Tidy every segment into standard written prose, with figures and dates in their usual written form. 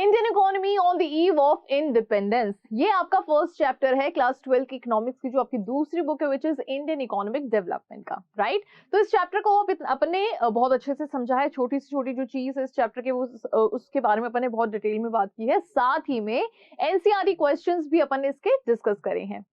Indian economy on the eve of independence, ये आपका first chapter है क्लास 12 की इकोनॉमिक्स की, जो आपकी दूसरी बुक है which is Indian economic development का, राइट। तो इस चैप्टर को अपने बहुत अच्छे से समझा है। छोटी से छोटी जो चीज है इस चैप्टर के उसके बारे में अपने बहुत डिटेल में बात की है। साथ ही में एनसीईआरटी क्वेश्चंस भी अपन ने इसके डिस्कस करे हैं।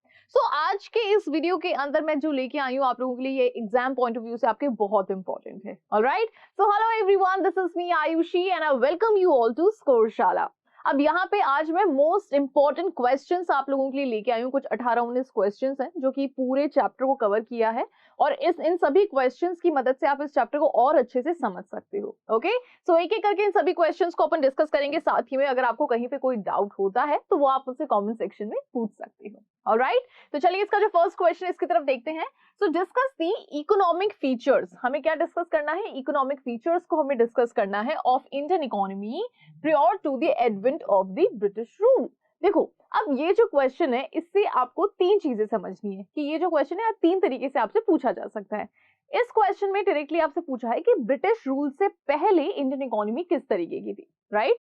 आज के इस वीडियो के अंदर मैं जो लेके आई हूँ आप लोगों के लिए, ये एग्जाम पॉइंट ऑफ व्यू से आपके बहुत इंपॉर्टेंट है। Alright, so hello everyone, this is me Ayushi and I welcome you all to Scoreshala. अब यहाँ पे आज मैं मोस्ट इंपॉर्टेंट क्वेश्चंस आप लोगों के लिए लेके आई हूँ। कुछ 18-19 क्वेश्चंस हैं जो कि पूरे चैप्टर को कवर किया है, और इन सभी क्वेश्चंस की मदद से आप इस चैप्टर को और अच्छे से समझ सकते हो। ओके, सो एक एक करके इन सभी क्वेश्चंस को अपन डिस्कस करेंगे। साथ ही में अगर आपको कहीं पे कोई डाउट होता है तो वो आप मुझसे कमेंट सेक्शन में पूछ सकते हो। ऑलराइट, तो चलिए इसका जो फर्स्ट क्वेश्चन है इसकी तरफ देखते हैं। सो डिस्कस दी इकोनॉमिक फीचर्स। हमें क्या डिस्कस करना है? इकोनॉमिक फीचर्स को हमें डिस्कस करना है of Indian economy prior to the advent of the British rule। देखो, अब ये जो क्वेश्चन है इससे आपको तीन चीजें समझनी है कि ये जो क्वेश्चन है तीन तरीके से आपसे पूछा जा सकता है। इस क्वेश्चन में डायरेक्टली आपसे पूछा है कि ब्रिटिश रूल से पहले इंडियन इकोनॉमी किस तरीके की थी, राइट।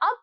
अब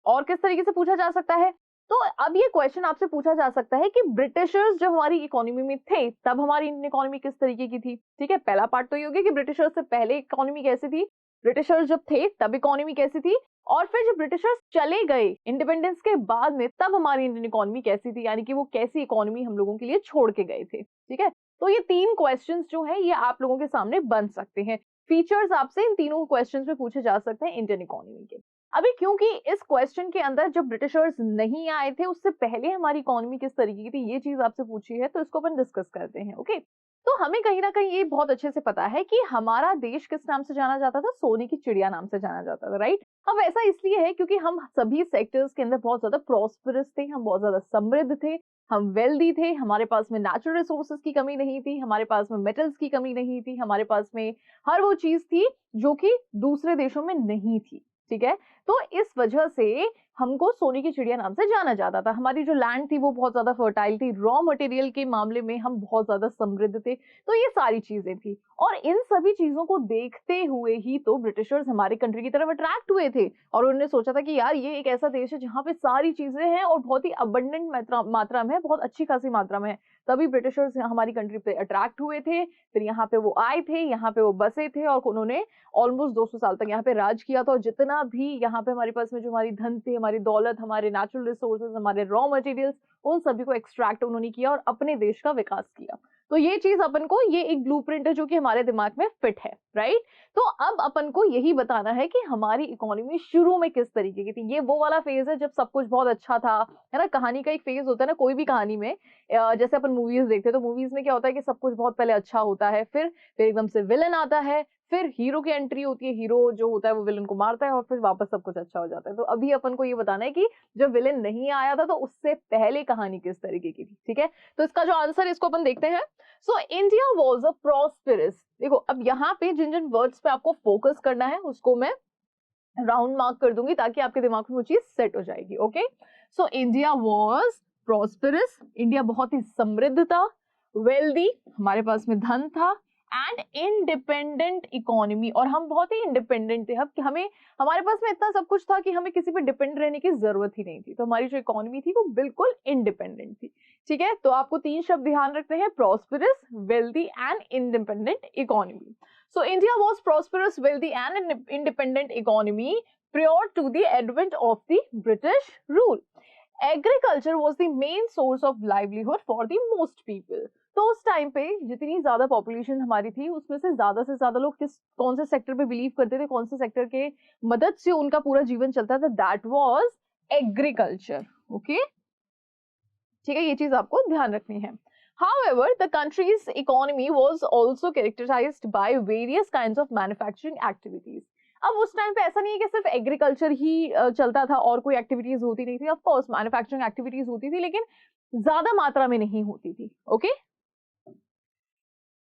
और किस तरीके से पूछा जा सकता है? तो अब ये क्वेश्चन आपसे पूछा जा सकता है कि ब्रिटिशर्स जब हमारी इकोनॉमी में थे तब हमारी इंडियन इकोनॉमी किस तरीके की थी। ठीक है, पहला पार्ट तो ये हो गया कि ब्रिटिशर्स से पहले इकोनॉमी कैसी थी, ब्रिटिशर्स जब थे तब इकोनॉमी कैसी थी, और फिर जब ब्रिटिशर्स चले गए इंडिपेंडेंस के बाद में तब हमारी इंडियन इकोनॉमी कैसी थी, यानी कि वो कैसी इकोनॉमी हम लोगों के लिए छोड़ के गए थे। ठीक है, तो ये तीन क्वेश्चंस जो है ये आप लोगों के सामने बन सकते हैं। फीचर्स आपसे इन तीनों क्वेश्चंस में पूछे जा सकते हैं इंडियन इकोनॉमी के। अभी क्योंकि इस क्वेश्चन के अंदर जब ब्रिटिशर्स नहीं आए थे उससे पहले हमारी इकोनॉमी किस तरीके की थी ये चीज आपसे पूछी है, तो इसको अपन डिस्कस करते हैं। ओके, तो हमें कहीं ना कहीं ये बहुत अच्छे से पता है कि हमारा देश किस नाम से जाना जाता था? सोने की चिड़िया नाम से जाना जाता था, राइट। अब ऐसा इसलिए है क्योंकि हम सभी सेक्टर्स के अंदर बहुत ज्यादा प्रॉस्परस थे, हम बहुत ज्यादा समृद्ध थे, हम वेल्दी थे, हमारे पास में नेचुरल रिसोर्सेज की कमी नहीं थी, हमारे पास में मेटल्स की कमी नहीं थी, हमारे पास में हर वो चीज थी जो कि दूसरे देशों में नहीं थी। ठीक है, तो इस वजह से हमको सोने की चिड़िया नाम से जाना जाता था। हमारी जो लैंड थी वो बहुत ज्यादा फर्टाइल थी, रॉ मटेरियल के मामले में हम बहुत ज्यादा समृद्ध थे। तो ये सारी चीजें थी, और इन सभी चीजों को देखते हुए ही तो ब्रिटिशर्स हमारे कंट्री की तरफ अट्रैक्ट हुए थे, और उन्होंने सोचा था कि यार ये एक ऐसा देश है जहाँ पे सारी चीजें हैं और बहुत ही अबंडेंट मात्रा में, बहुत अच्छी खासी मात्रा में है। तभी ब्रिटिशर्स हमारी कंट्री पे अट्रैक्ट हुए थे, फिर यहाँ पे वो आए थे, यहाँ पे वो बसे थे, और उन्होंने ऑलमोस्ट 200 साल तक यहाँ पे राज किया था। और जितना भी यहाँ पे हमारे पास में जो हमारी धन थी, हमारी दौलत, हमारे नेचुरल रिसोर्सेज, हमारे रॉ मटेरियल्स, उन सभी को एक्सट्रैक्ट उन्होंने किया और अपने देश का विकास किया। तो ये चीज अपन को, ये एक ब्लूप्रिंट है जो कि हमारे दिमाग में फिट है, राइट। तो अब अपन को यही बताना है कि हमारी इकोनॉमी शुरू में किस तरीके की थी। ये वो वाला फेज है जब सब कुछ बहुत अच्छा था, है ना। कहानी का एक फेज होता है ना कोई भी कहानी में, जैसे अपन मूवीज देखते हैं तो मूवीज में क्या होता है कि सब कुछ बहुत पहले अच्छा होता है, फिर एकदम से विलन आता है, फिर हीरो की एंट्री होती है, हीरो जो होता है वो विलन को मारता है और फिर वापस सब कुछ अच्छा हो जाता है। तो अभी अपन को ये बताना है कि जब विलन नहीं आया था तो उससे पहले कहानी किस तरीके की थी। ठीक है, तो इसका जो आंसर है इसको अपन देखते हैं। So India was a prosperous. देखो, अब यहाँ पे जिन जिन वर्ड्स पे आपको फोकस करना है उसको मैं राउंड मार्क कर दूंगी ताकि आपके दिमाग में वो चीज सेट हो जाएगी। Okay, so India was prosperous, India बहुत ही समृद्ध था, वेल्दी, हमारे पास में धन था, एंड इंडिपेंडेंट इकोनॉमी, और हम बहुत ही इंडिपेंडेंट थे। अब हमें, हमारे पास में इतना सब कुछ था कि हमें किसी पे डिपेंड रहने की जरूरत ही नहीं थी। तो हमारी जो इकोनॉमी थी वो बिल्कुल इंडिपेंडेंट थी। ठीक है, तो आपको तीन शब्द ध्यान रखते हैं, prosperous, wealthy and independent economy. So India was prosperous, wealthy and independent economy prior to the advent of the British rule. Agriculture was the main source of livelihood for the most people. तो उस time पे जितनी ज्यादा population हमारी थी उसमें से ज्यादा लोग कौन से सेक्टर पे बिलीव करते थे, कौन से सेक्टर के मदद से उनका पूरा जीवन चलता था? That was agriculture. ओके, ठीक है, ये चीज आपको ध्यान रखनी है। However, the country's economy was also characterized by various kinds of manufacturing activities. अब उस टाइम पे ऐसा नहीं है कि सिर्फ एग्रीकल्चर ही चलता था और कोई एक्टिविटीज होती नहीं थी। ऑफ कोर्स मैन्युफैक्चरिंग एक्टिविटीज होती थी लेकिन ज्यादा मात्रा में नहीं होती थी। Okay,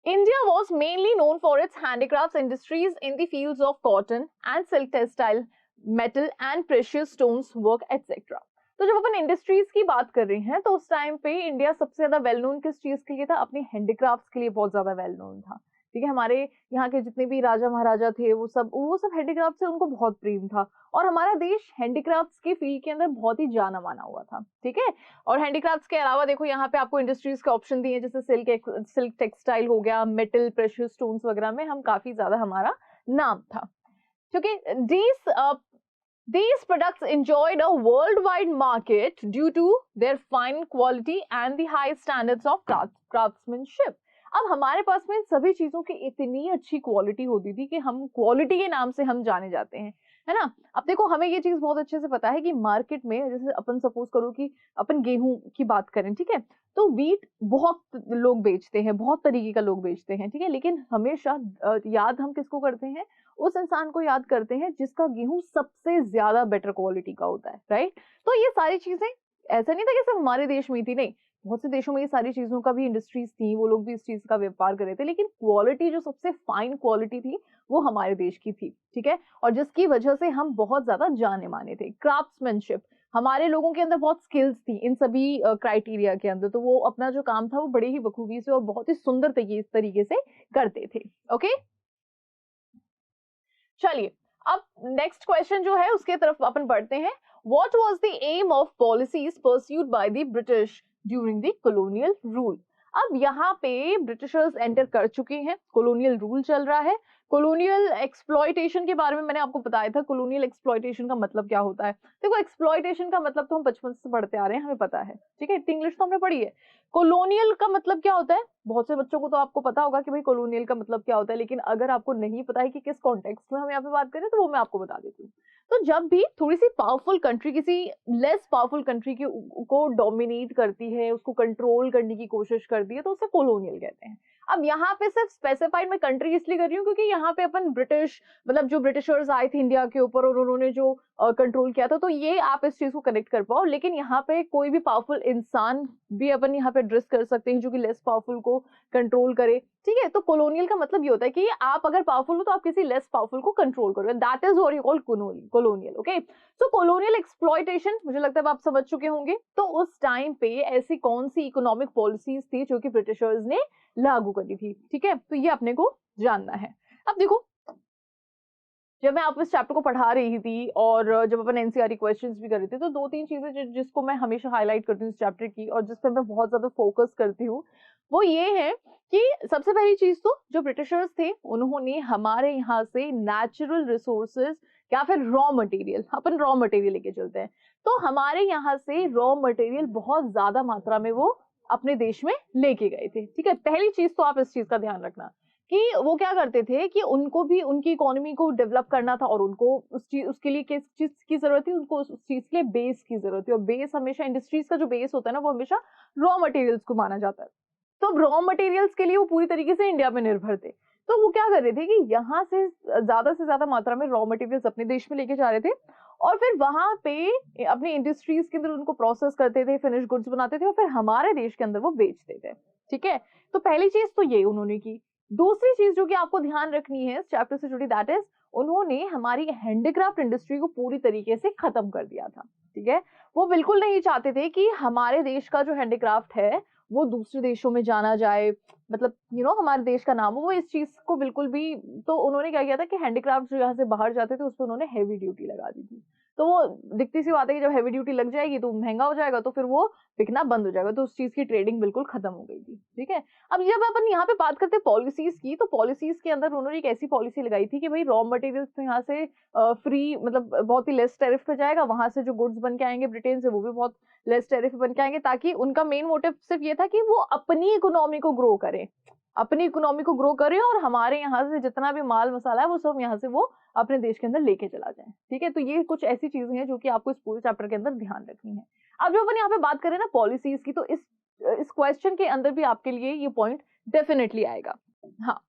India was mainly known for its handicrafts industries in the fields of cotton and silk textile, metal and precious stones work, etc. तो जब अपन इंडस्ट्रीज की बात कर रहे हैं तो उस टाइम पे इंडिया सबसे ज्यादा वेल नोन किस चीज के लिए था? अपनी हैंडीक्राफ्ट्स के लिए बहुत ज्यादा वेल नोन था। ठीक है। हमारे यहाँ के जितने भी राजा महाराजा थे वो सब हैंडीक्राफ्ट से उनको बहुत प्रेम था, और हमारा देश हैंडीक्राफ्ट्स की फील्ड के अंदर बहुत ही जाना माना हुआ था, ठीक है। और हैंडीक्राफ्ट्स के अलावा देखो यहाँ पे आपको इंडस्ट्रीज के ऑप्शन दिए, जैसे सिल्क टेक्सटाइल हो गया, मेटल, प्रेशियस स्टोन्स वगैरह में हम काफी ज्यादा हमारा नाम था, क्योंकि these products enjoyed a worldwide market due to their fine quality and the high standards of craftsmanship. अब हमारे पास में सभी चीजों की इतनी अच्छी क्वालिटी होती थी कि हम क्वालिटी के नाम से हम जाने जाते हैं, है ना। अब देखो हमें ये चीज बहुत अच्छे से पता है कि मार्केट में, जैसे अपन सपोज करो कि अपन गेहूं की बात करें, ठीक है, तो व्हीट बहुत लोग बेचते हैं, बहुत तरीके का लोग बेचते हैं, ठीक है, लेकिन हमेशा याद हम किसको करते हैं, उस इंसान को याद करते हैं जिसका गेहूं सबसे ज्यादा बेटर क्वालिटी का होता है, राइट। तो ये सारी चीजें ऐसा नहीं था कि सिर्फ हमारे देश में थी, नहीं, बहुत से देशों में ये सारी चीजों का भी इंडस्ट्रीज थी, वो लोग भी इस चीज का व्यापार कर रहे थे, लेकिन क्वालिटी जो सबसे फाइन क्वालिटी थी वो हमारे देश की थी, ठीक है, और जिसकी वजह से हम बहुत ज्यादा जाने माने थे। क्राफ्ट्समैनशिप, हमारे लोगों के अंदर बहुत स्किल्स थी इन सभी क्राइटेरिया के अंदर, तो वो अपना जो काम था वो बड़े ही बखूबी से और बहुत ही सुंदर तरीके से करते थे। ओके, चलिए अब नेक्स्ट क्वेश्चन जो है उसके तरफ अपन बढ़ते हैं। What was the aim of policies pursued by the British during the colonial rule? अब यहाँ पे ब्रिटिशर्स एंटर कर चुके हैं, कॉलोनियल रूल चल रहा है। कॉलोनियल एक्सप्लॉयटेशन के बारे में मैंने आपको बताया था, कॉलोनियल एक्सप्लॉयटेशन का मतलब क्या होता है। देखो एक्सप्लॉयटेशन का मतलब तो हम बचपन से पढ़ते आ रहे हैं, हमें पता है, ठीक है, इतनी इंग्लिश तो हमने पढ़ी है। कॉलोनियल का मतलब क्या होता है, बहुत से बच्चों को तो आपको पता होगा कि भाई कॉलोनियल का मतलब क्या होता है, लेकिन अगर आपको नहीं पता है कि किस कॉन्टेक्स्ट में हम यहाँ पे बात करें तो वो मैं आपको बता देती हूँ। तो जब भी थोड़ी सी पावरफुल कंट्री किसी लेस पावरफुल कंट्री को डोमिनेट करती है, उसको कंट्रोल करने की कोशिश करती है, तो उसे कॉलोनियल कहते हैं। अब यहाँ पे सिर्फ स्पेसिफाइड मैं कंट्री इसलिए कर रही हूँ क्योंकि यहाँ पे अपन ब्रिटिश, मतलब जो ब्रिटिशर्स आए थे इंडिया के ऊपर और उन्होंने जो कंट्रोल किया था, तो ये आप इस चीज को कनेक्ट कर पाओ। लेकिन यहाँ पे कोई भी पावरफुल इंसान भी अपन यहाँ पे एड्रेस कर सकते हैं जो कि लेस पावरफुल को कंट्रोल करे, ठीक है। तो कॉलोनियल का मतलब ये होता है कि आप अगर पावरफुल हो तो आप किसी लेस पावरफुल को कंट्रोल करोगे, that is what you call colonial. Okay, so colonial exploitation मुझे लगता है आप समझ चुके होंगे। तो उस टाइम पे ऐसी कौन सी इकोनॉमिक पॉलिसीज थी जो कि ब्रिटिशर्स ने लागू करी थी, ठीक है, तो ये अपने को जानना है। अब देखो जब मैं आपको इस चैप्टर को पढ़ा रही थी और जब अपन एनसीईआरटी क्वेश्चंस भी कर रहे थे, तो दो तीन चीजें जिसको मैं हमेशा हाईलाइट करती हूँ इस चैप्टर की और जिस पर मैं बहुत ज्यादा फोकस करती हूँ, वो ये है कि सबसे पहली चीज तो जो ब्रिटिशर्स थे उन्होंने हमारे यहाँ से नेचुरल रिसोर्सेज या फिर रॉ मटेरियल, अपन रॉ मटेरियल लेके चलते हैं, तो हमारे यहाँ से रॉ मटेरियल बहुत ज्यादा मात्रा में वो अपने देश में लेके गए थे, ठीक है। पहली चीज तो आप इस चीज का ध्यान रखना कि वो क्या करते थे कि उनको भी उनकी इकोनॉमी को डेवलप करना था और उनको उसके लिए किस चीज की जरूरत थी, उनको उस चीज के लिए बेस की जरूरत थी, और बेस हमेशा इंडस्ट्रीज का जो बेस होता है ना वो हमेशा रॉ मटेरियल्स को माना जाता है। तो रॉ मटेरियल्स के लिए वो पूरी तरीके से इंडिया में निर्भर थे, तो वो क्या कर रहे थे कि यहाँ से ज्यादा मात्रा में रॉ मटेरियल्स अपने देश में लेके जा रहे थे और फिर वहां पे अपनी इंडस्ट्रीज के अंदर उनको प्रोसेस करते थे, फिनिश गुड्स बनाते थे और फिर हमारे देश के अंदर वो बेचते थे, ठीक है। तो पहली चीज तो ये उन्होंने की। दूसरी चीज जो कि आपको ध्यान रखनी है इस चैप्टर से जुड़ी, दैट इज उन्होंने हमारी हैंडीक्राफ्ट इंडस्ट्री को पूरी तरीके से खत्म कर दिया था, ठीक है। वो बिल्कुल नहीं चाहते थे कि हमारे देश का जो हैंडीक्राफ्ट है वो दूसरे देशों में जाना जाए, मतलब हमारे देश का नाम हो, वो इस चीज को बिल्कुल भी। तो उन्होंने क्या किया था कि हैंडीक्राफ्ट जो यहाँ से बाहर जाते थे उस पर उन्होंने हैवी ड्यूटी लगा दी थी। तो वो दिखती सी बात है कि जब हैवी ड्यूटी लग जाएगी तो महंगा हो जाएगा, तो फिर वो बिकना बंद हो जाएगा, तो उस चीज की ट्रेडिंग बिल्कुल खत्म हो गई थी, ठीक है। अब जब अपन यहाँ पे बात करते हैं पॉलिसीज की, तो पॉलिसीज के अंदर उन्होंने एक ऐसी पॉलिसी लगाई थी कि भाई रॉ मटेरियल्स तो यहाँ से फ्री, मतलब बहुत ही लेस टैरिफ पे जाएगा, वहां से जो गुड्स बन के आएंगे ब्रिटेन से वो भी बहुत लेस टैरिफ बन के आएंगे, ताकि उनका मेन मोटिव सिर्फ ये था कि वो अपनी इकोनॉमी को ग्रो करें, अपनी इकोनॉमी को ग्रो करें और हमारे यहाँ से जितना भी माल मसाला है वो सब यहाँ से वो अपने देश के अंदर लेके चला जाए, ठीक है। तो ये कुछ ऐसी चीजें हैं जो कि आपको इस पूरे चैप्टर के अंदर ध्यान रखनी है। अब जब अपन यहाँ पे बात करें ना पॉलिसीज की, तो इस क्वेश्चन के अंदर भी आपके लिए ये पॉइंट डेफिनेटली आएगा। हाँ,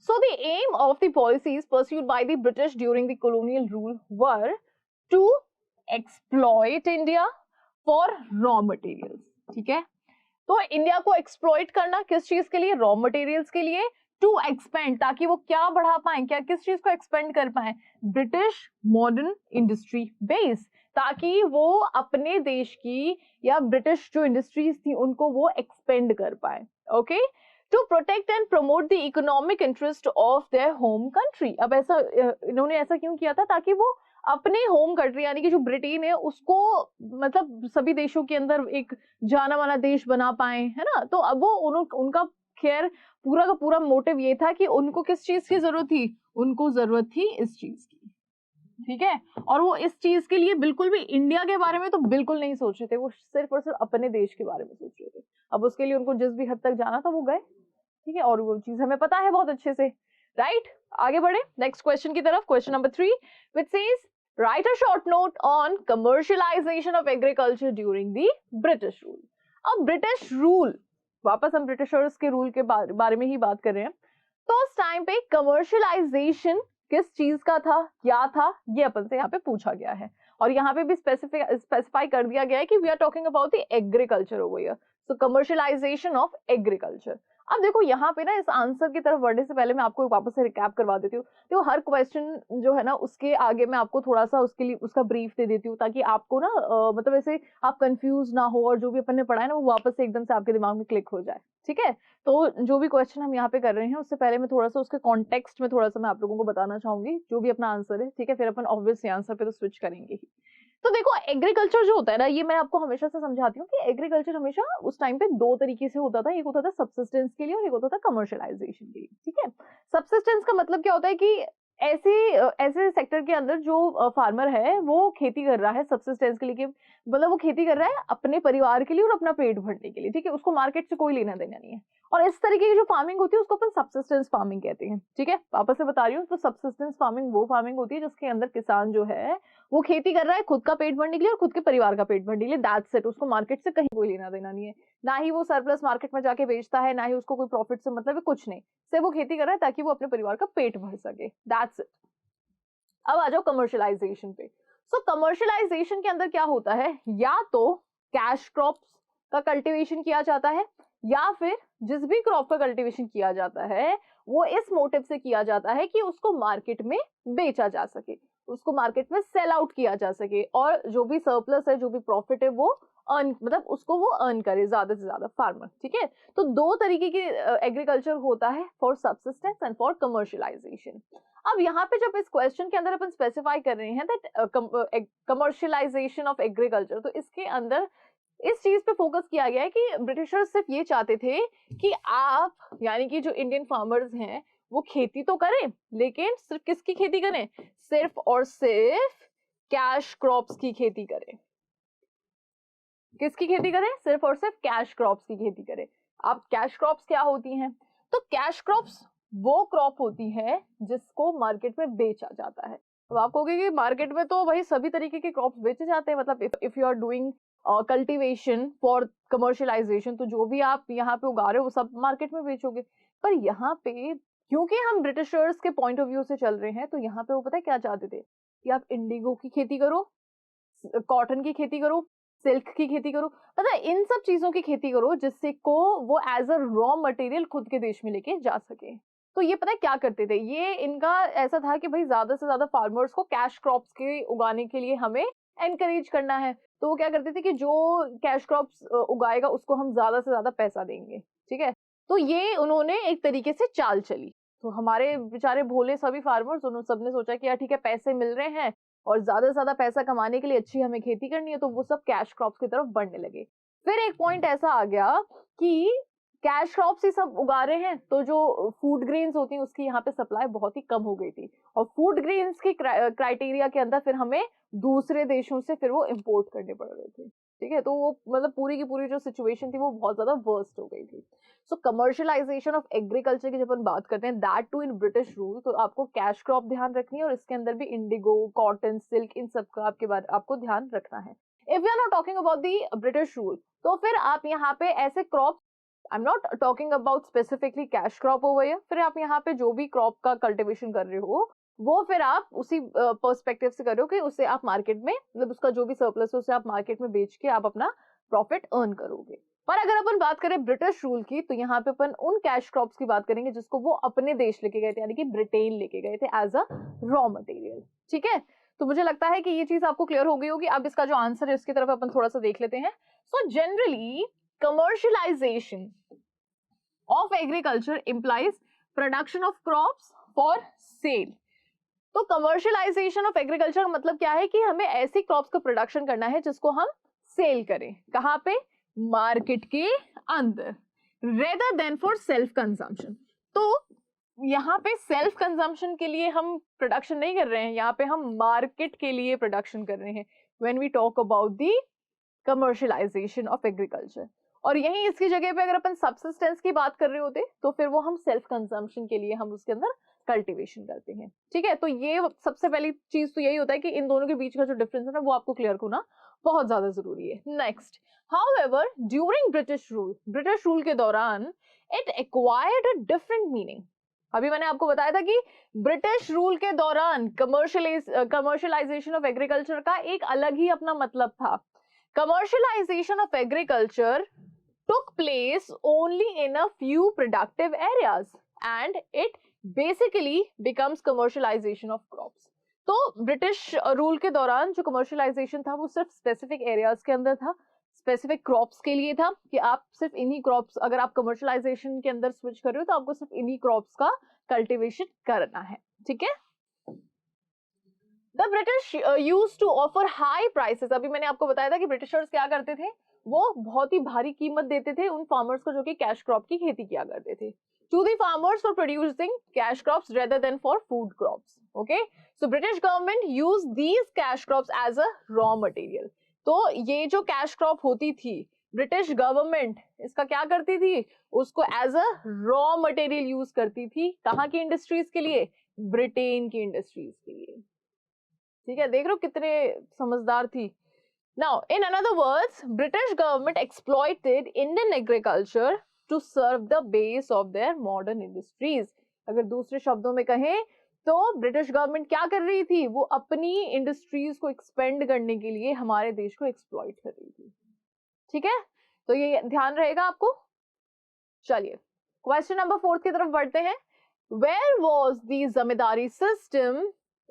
so the aim of the policies pursued by the British during the colonial rule were to exploit India for raw materials, ठीक है। तो इंडिया को एक्सप्लॉइट करना किस चीज के लिए, रॉ मटेरियल्स के लिए, टू एक्सपेंड, ताकि वो क्या बढ़ा पाए, क्या किस चीज को एक्सपेंड कर पाए, ब्रिटिश मॉडर्न इंडस्ट्री बेस, ताकि वो अपने देश की या ब्रिटिश जो इंडस्ट्रीज थी उनको वो एक्सपेंड कर पाए। Okay, to protect and promote the economic interest of their home country. अब ऐसा इन्होंने ऐसा क्यों किया था? ताकि वो अपने होम कंट्री यानी कि जो ब्रिटेन है उसको मतलब सभी देशों के अंदर एक जाना माना देश बना पाए, है ना। तो अब वो उनका खैर पूरा का पूरा मोटिव ये था कि उनको किस चीज की जरूरत थी? उनको जरूरत थी इस चीज की, ठीक है। और वो इस चीज के लिए बिल्कुल भी इंडिया के बारे में तो बिल्कुल नहीं सोच रहे थे, वो सिर्फ और सिर्फ अपने देश के बारे में सोच रहे थे। अब उसके लिए उनको जिस भी हद तक जाना था वो गए, ठीक है। और वो चीज हमें पता है बहुत अच्छे से, राइट। आगे बढ़े नेक्स्ट क्वेश्चन की तरफ। Question number 3 which says right a short note on commercialisation of agriculture during the British rule. अब ब्रिटिश रूल, वापस हम ब्रिटिशर्स के रूल के बारे में ही बात कर रहे हैं। तो उस टाइम पे कमर्शियलाइजेशन किस चीज का था, क्या था, ये अपन से यहाँ पे पूछा गया है। और यहाँ पे भी स्पेसिफाई कर दिया गया है कि we are talking about the agriculture over here, so commercialisation of agriculture. अब देखो यहाँ पे ना इस आंसर की तरफ बढ़ने से पहले मैं आपको वापस से रिकैप करवा देती हूँ। तो हर क्वेश्चन जो है ना उसके आगे मैं आपको थोड़ा सा उसके लिए उसका ब्रीफ दे देती हूँ, ताकि आपको ना मतलब ऐसे आप कंफ्यूज ना हो और जो भी अपन ने पढ़ा है ना वो वापस से एकदम से आपके दिमाग में क्लिक हो जाए, ठीक है। तो जो भी क्वेश्चन हम यहाँ पे कर रहे हैं उससे पहले मैं थोड़ा सा उसके कॉन्टेक्स्ट में थोड़ा सा मैं आप लोगों को बताना चाहूंगी जो भी अपना आंसर है, ठीक है। फिर अपन ऑब्वियसली आंसर पे तो स्विच करेंगे ही। तो देखो एग्रीकल्चर जो होता है ना, ये मैं आपको हमेशा से समझाती हूँ कि एग्रीकल्चर हमेशा उस टाइम पे दो तरीके से होता था। एक होता था सब्सिस्टेंस के लिए और एक होता था कमर्शियलाइजेशन के लिए, ठीक है। सब्सिस्टेंस का मतलब क्या होता है कि ऐसे सेक्टर के अंदर जो फार्मर है वो खेती कर रहा है सब्सिस्टेंस के लिए, मतलब वो खेती कर रहा है अपने परिवार के लिए और अपना पेट भरने के लिए, ठीक है। उसको मार्केट से कोई लेना देना नहीं है। और इस तरीके की जो फार्मिंग होती है उसको अपन सब्सिस्टेंस फार्मिंग कहते हैं, ठीक है। वापस से बता रही हूँ, तो सब्सिस्टेंस फार्मिंग वो फार्मिंग होती है जिसके अंदर किसान जो है वो खेती कर रहा है खुद का पेट भरने के लिए और खुद के परिवार का पेट भरने के लिए, दैट्स इट। उसको मार्केट से कहीं कोई लेना देना नहीं है, ना ही वो सरप्लस मार्केट में जाके बेचता है, ना ही उसको कोई प्रॉफिट से मतलब है, कुछ नहीं। सिर्फ वो खेती कर रहा है ताकि वो अपने परिवार का पेट भर सके, दैट्स इट। अब आ जाओ कमर्शियलाइजेशन पे। सो कमर्शियलाइजेशन के अंदर क्या होता है, या तो कैश क्रॉप्स का कल्टीवेशन किया जाता है, या फिर जिस भी क्रॉप का कल्टीवेशन किया जाता है वो इस मोटिव से किया जाता है कि उसको मार्केट में बेचा जा सके, उसको मार्केट में सेल आउट किया जा सके, और जो भी सरप्लस है, जो भी प्रॉफिट है, वो अर्न मतलब उसको वो अर्न करे ज्यादा से ज्यादा फार्मर, ठीक है। तो दो तरीके की एग्रीकल्चर होता है, for subsistence and for commercialisation. अब यहाँ पे जब इस क्वेश्चन के अंदर अपन स्पेसिफाई कर रहे हैं दैट कमर्शियलाइजेशन ऑफ एग्रीकल्चर, तो इसके अंदर इस चीज पे फोकस किया गया है कि ब्रिटिशर्स सिर्फ ये चाहते थे कि आप यानी कि जो इंडियन फार्मर्स हैं वो खेती तो करें, लेकिन सिर्फ किसकी खेती करें? सिर्फ और सिर्फ कैश क्रॉप्स की खेती करें। किसकी खेती करें? सिर्फ और सिर्फ कैश क्रॉप्स की खेती करें। अब कैश क्रॉप्स क्या होती हैं? तो कैश क्रॉप्स वो क्रॉप होती है जिसको मार्केट में बेचा जाता है। तो आप कहोगे कि मार्केट में तो भाई सभी तरीके के क्रॉप्स बेचे जाते हैं, मतलब if you are doing cultivation for commercialisation, तो जो भी आप यहाँ पे उगा रहे हो वो सब मार्केट में बेचोगे। पर यहाँ पे क्योंकि हम ब्रिटिशर्स के पॉइंट ऑफ व्यू से चल रहे हैं, तो यहाँ पे वो पता है क्या चाहते थे कि आप इंडिगो की खेती करो, कॉटन की खेती करो, सिल्क की खेती करो, पता है इन सब चीजों की खेती करो जिससे को वो एज अ रॉ मटेरियल खुद के देश में लेके जा सके। तो ये पता है क्या करते थे, ये इनका ऐसा था कि भाई ज्यादा से ज्यादा फार्मर्स को कैश क्रॉप्स के उगाने के लिए हमें एनकरेज करना है। तो वो क्या करते थे कि जो कैश क्रॉप्स उगाएगा उसको हम ज्यादा से ज्यादा पैसा देंगे, ठीक है। तो ये उन्होंने एक तरीके से चाल चली। तो हमारे बेचारे भोले सभी फार्मर्स उन्होंने सबने सोचा कि यार ठीक है पैसे मिल रहे हैं और ज्यादा से ज्यादा पैसा कमाने के लिए अच्छी हमें खेती करनी है, तो वो सब कैश क्रॉप्स की तरफ बढ़ने लगे। फिर एक पॉइंट ऐसा आ गया कि कैश क्रॉप्स ही सब उगा रहे हैं, तो जो फूड ग्रेन्स होती हैं उसकी यहाँ पे सप्लाई बहुत ही कम हो गई थी, और फूड ग्रेन्स के क्राइटेरिया के अंदर फिर हमें दूसरे देशों से फिर वो इम्पोर्ट करने पड़ रहे थे, ठीक है। तो वो मतलब पूरी की पूरी जो सिचुएशन थी वो बहुत ज्यादा वर्स्ट हो गई थी। सो कमर्शियलाइजेशन ऑफ एग्रीकल्चर की जब हम बात करते हैं that too in British rule, तो आपको कैश क्रॉप ध्यान रखनी है और इसके अंदर भी इंडिगो, कॉटन, सिल्क, इन सब का आपके बारे आपको ध्यान रखना है। If you are not talking about the British rule, तो फिर आप यहाँ पे ऐसे crop, I am not talking about specifically cash crop over here, फिर आप यहाँ पे जो भी क्रॉप का कल्टीवेशन कर रहे हो वो फिर आप उसी पर्सपेक्टिव से करो कि उससे आप मार्केट में मतलब उसका जो भी सरप्लस है उसे आप मार्केट में बेच के आप अपना प्रॉफिट अर्न करोगे। पर अगर अपन बात करें ब्रिटिश रूल की, तो यहाँ पे अपन उन कैश क्रॉप्स की बात करेंगे जिसको वो अपने देश लेके गए थे, यानी कि ब्रिटेन लेके गए थे एज अ रॉ मटेरियल, ठीक है। तो मुझे लगता है कि ये चीज आपको क्लियर हो गई होगी। अब इसका जो आंसर है उसकी तरफ अपन थोड़ा सा देख लेते हैं। So generally commercialisation of agriculture implies production of crops for sale. तो कमर्शियलाइजेशन ऑफ एग्रीकल्चर का मतलब क्या है कि हमें ऐसी क्रॉप्स का प्रोडक्शन करना है जिसको हम सेल करें, कहाँ पे, मार्केट के अंदर, rather than for self consumption. तो यहाँ पे सेल्फ कंजम्पशन के लिए हम प्रोडक्शन नहीं कर रहे हैं, यहाँ पे हम मार्केट के लिए प्रोडक्शन कर रहे हैं when we talk about the commercialisation of agriculture. और यही इसकी जगह पे अगर अपन सबसिस्टेंस की बात कर रहे होते तो फिर वो हम सेल्फ कंजम्पशन के लिए हम उसके अंदर कल्टीवेशन करते हैं। ठीक है, तो ये सबसे पहली चीज तो यही होता है कि इन दोनों के बीच का जो डिफरेंस है ना वो आपको क्लियर होना बहुत ज्यादा जरूरी है। Next, however during British rule के दौरान it acquired a different meaning. अभी मैंने आपको बताया था कि ब्रिटिश रूल के दौरान कमर्शियलाइजेशन ऑफ एग्रीकल्चर का एक अलग ही अपना मतलब था। Commercialisation of agriculture took place only in a few productive areas and it basically becomes commercialization of crops। तो ब्रिटिश रूल के दौरान जो कमर्शियलाइजेशन था वो सिर्फ स्पेसिफिक एरियाज के अंदर था, स्पेसिफिक क्रॉप्स के लिए था कि आप सिर्फ इन्हीं क्रॉप्स, अगर आप कमर्शियलाइजेशन के अंदर स्विच कर रहे हो तो आपको सिर्फ इन्हीं क्रॉप्स का कल्टीवेशन करना है। ठीक है, the British used to offer high prices. अभी मैंने आपको बताया था कि ब्रिटिशर्स क्या करते थे, वो बहुत ही भारी कीमत देते थे उन फार्मर्स को जो कि कैश क्रॉप की खेती किया करते थे, to the farmers for producing cash crops rather than for food crops. Okay, so British government use these cash crops as a raw material. तो ये जो कैश क्रॉप होती थी, ब्रिटिश गवर्नमेंट इसका क्या करती थी, उसको as a raw material use करती थी। कहाँ की इंडस्ट्रीज के लिए, ब्रिटेन की इंडस्ट्रीज के लिए। ठीक है, देख रहे हो कितने समझदार थी। Now, in another words, British government exploited Indian agriculture to serve the base of their modern industries। अगर दूसरे शब्दों में कहें तो ब्रिटिश गवर्नमेंट क्या कर रही थी, वो अपनी इंडस्ट्रीज को एक्सपेंड करने के लिए हमारे देश को एक्सप्लॉइट कर रही थी। ठीक है, तो ये ध्यान रहेगा आपको। चलिए क्वेश्चन नंबर 4 की तरफ बढ़ते हैं। Where was the zamindari system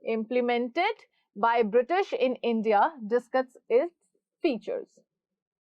implemented by British in India? Discuss its features।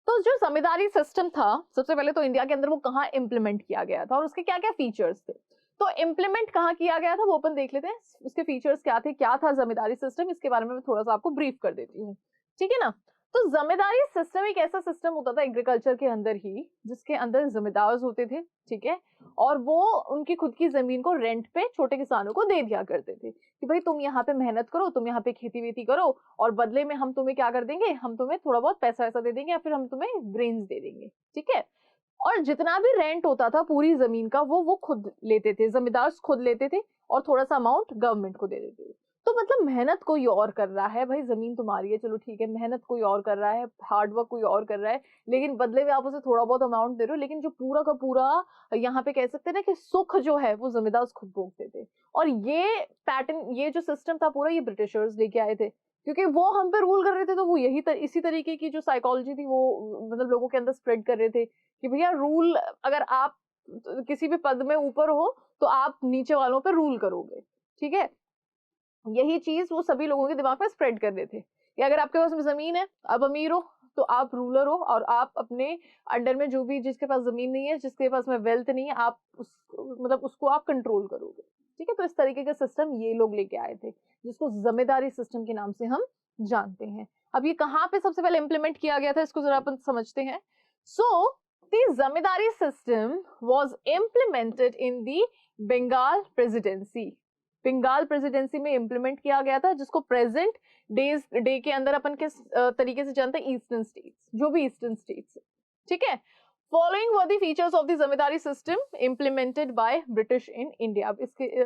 तो जो जमींदारी सिस्टम था सबसे पहले तो इंडिया के अंदर वो कहाँ इंप्लीमेंट किया गया था और उसके क्या क्या फीचर्स थे। तो इंप्लीमेंट कहाँ किया गया था वो अपन देख लेते हैं, उसके फीचर्स क्या थे, क्या था जमींदारी सिस्टम, इसके बारे में मैं थोड़ा सा आपको ब्रीफ कर देती हूँ। ठीक है ना, तो जमींदारी सिस्टम एक ऐसा सिस्टम होता था एग्रीकल्चर के अंदर ही जिसके अंदर जमींदार होते थे। ठीक है, और वो उनकी खुद की जमीन को रेंट पे छोटे किसानों को दे दिया करते थे कि भाई तुम यहाँ पे मेहनत करो, तुम यहाँ पे खेती वेती करो और बदले में हम तुम्हें क्या कर देंगे, हम तुम्हें थोड़ा बहुत पैसा ऐसा दे देंगे या फिर हम तुम्हें ग्रेन्स दे देंगे। ठीक है, और जितना भी रेंट होता था पूरी जमीन का वो खुद लेते थे, जमींदार खुद लेते थे और थोड़ा सा अमाउंट गवर्नमेंट को दे देते थे। तो मतलब मेहनत कोई और कर रहा है, भाई जमीन तुम्हारी है, चलो ठीक है, मेहनत कोई और कर रहा है, हार्डवर्क कोई और कर रहा है, लेकिन बदले में आप उसे थोड़ा बहुत अमाउंट दे रहे हो, लेकिन जो पूरा का पूरा यहाँ पे कह सकते हैं ना कि सुख जो है वो जमींदार खुद भोगते थे। और ये पैटर्न, ये जो सिस्टम था पूरा, ये ब्रिटिशर्स लेके आए थे क्योंकि वो हम पे रूल कर रहे थे। तो वो यही इसी तरीके की जो साइकोलॉजी थी वो मतलब लोगों के अंदर स्प्रेड कर रहे थे कि भैया रूल, अगर आप किसी भी पद में ऊपर हो तो आप नीचे वालों पे रूल करोगे। ठीक है, यही चीज वो सभी लोगों के दिमाग में स्प्रेड कर रहे थे कि अगर आपके पास जमीन है, आप अमीर हो तो आप रूलर हो और आप अपने अंडर में जो भी, जिसके पास जमीन नहीं है, जिसके पास में वेल्थ नहीं है, आप मतलब उसको आप कंट्रोल करोगे। ठीक है, तो इस तरीके का सिस्टम ये लोग लेके आए थे जिसको जमींदारी सिस्टम के नाम से हम जानते हैं। अब ये कहाँ पे सबसे पहले इंप्लीमेंट किया गया था इसको जरा अपन समझते हैं। So the zamindari system was implemented in the Bengal presidency. Bengal presidency में इंप्लीमेंट किया गया था, जिसको प्रेजेंट डे के अंदर अपन किस तरीके से जानते हैं, ईस्टर्न स्टेट्स, जो भी ईस्टर्न स्टेट्स है। ठीक है, following were the features of the zamindari system implemented by British in India. अब इसके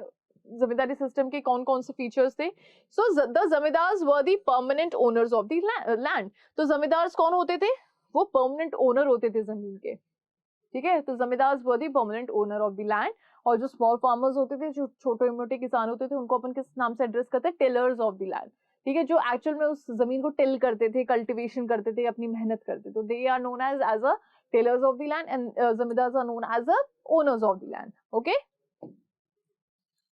जमींदारी सिस्टम के कौन कौन से फीचर्स थे। So the zamindars were the permanent owners of the land. तो जमींदार्स कौन होते थे, वो परमानेंट ओनर होते थे जमीन के। ठीक है, तो zamindars were the permanent owner of the land. और जो स्मॉल फार्मर्स होते थे, जो छोटे मोटे किसान होते थे, उनको अपन किस नाम से एड्रेस करते हैं, टिलर्स ऑफ द लैंड। ठीक है, जो एक्चुअल में उस जमीन को टिल करते थे, कल्टीवेशन करते थे, अपनी मेहनत करते थे, तो they are known as a tillers of the land and zamindars are known as a owners of the land. Okay,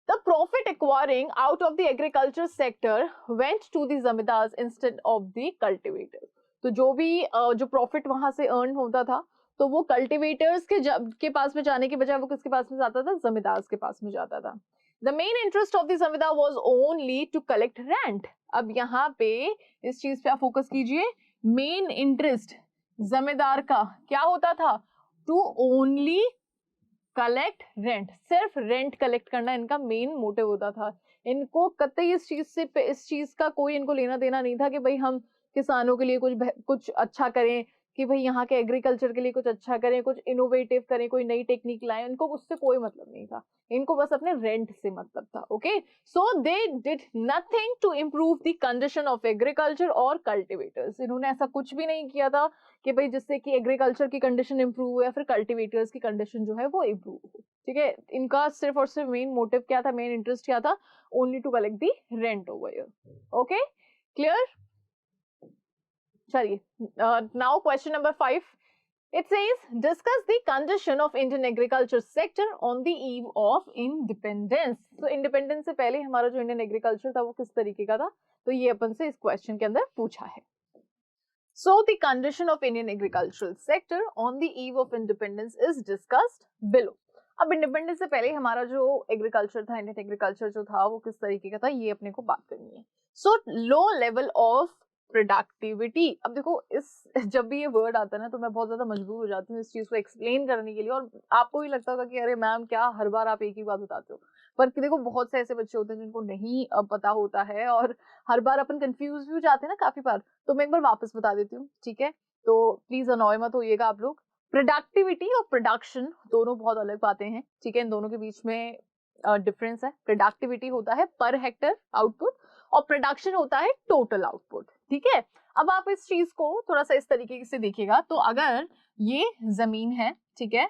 the profit acquiring out of the agriculture sector went to the zamindars instead of the cultivators। तो जो भी जो profit वहां से earn होता था तो वो कल्टिवेटर्स के पास में जाने के बजाय वो किसके पास में जाता था, जमींदार के पास में जाता था। The main interest of the zamindar was only to collect rent. अब यहाँ पे इस चीज पे आप फोकस कीजिए, मेन इंटरेस्ट जमींदार का क्या होता था, टू ओनली कलेक्ट रेंट, सिर्फ रेंट कलेक्ट करना इनका मेन मोटिव होता था। इनको कतई इस चीज का कोई इनको लेना देना नहीं था कि भाई हम किसानों के लिए कुछ अच्छा करें, कि भाई यहाँ के एग्रीकल्चर के लिए कुछ अच्छा करें, कुछ इनोवेटिव करें, कोई नई टेक्निक लाएं, इनको उससे कोई मतलब नहीं था, इनको बस अपने रेंट से मतलब था। Okay, so they did nothing to improve the condition of agriculture और कल्टिवेटर्स। इन्होंने ऐसा कुछ भी नहीं किया था कि भाई जिससे कि एग्रीकल्चर की कंडीशन इंप्रूव हो या फिर कल्टिवेटर्स की कंडीशन जो है वो इम्प्रूव हो। ठीक है, इनका सिर्फ और सिर्फ मेन मोटिव क्या था, मेन इंटरेस्ट क्या था, only to collect the rent over here. Okay, clear? चलिए, now question number 5, it says discuss the condition of Indian agriculture sector on the eve of independence। तो इंडिपेंडेंस से पहले हमारा जो इंडियन एग्रीकल्चर था वो किस तरीके का था, तो ये अपन से इस क्वेश्चन के अंदर पूछा है। So the condition of Indian agricultural sector on the eve of independence is discussed below। अब इंडिपेंडेंस से पहले हमारा जो एग्रीकल्चर था, इंडियन एग्रीकल्चर जो था वो किस तरीके का था, ये अपने को बात करनी है। सो लो लेवल ऑफ प्रोडक्टिविटी। अब देखो, इस जब भी ये वर्ड आता है ना तो मैं बहुत ज्यादा मजबूर हो जाती हूँ इस चीज को एक्सप्लेन करने के लिए, और आपको भी लगता होगा कि अरे मैम क्या हर बार आप एक ही बात बताते हो, पर देखो बहुत से ऐसे बच्चे होते हैं जिनको नहीं पता होता है और हर बार अपन कंफ्यूज भी हो जाते हैं ना काफी बार, तो मैं एक बार वापस बता देती हूँ, ठीक है? तो प्लीज अनॉय मत होइएगा आप लोग। प्रोडक्टिविटी और प्रोडक्शन दोनों बहुत अलग बातें हैं, ठीक है? इन दोनों के बीच में डिफरेंस है। प्रोडक्टिविटी होता है पर हेक्टर आउटपुट और प्रोडक्शन होता है टोटल आउटपुट, ठीक है? अब आप इस चीज को थोड़ा सा इस तरीके से देखिएगा, तो अगर ये जमीन है, ठीक है,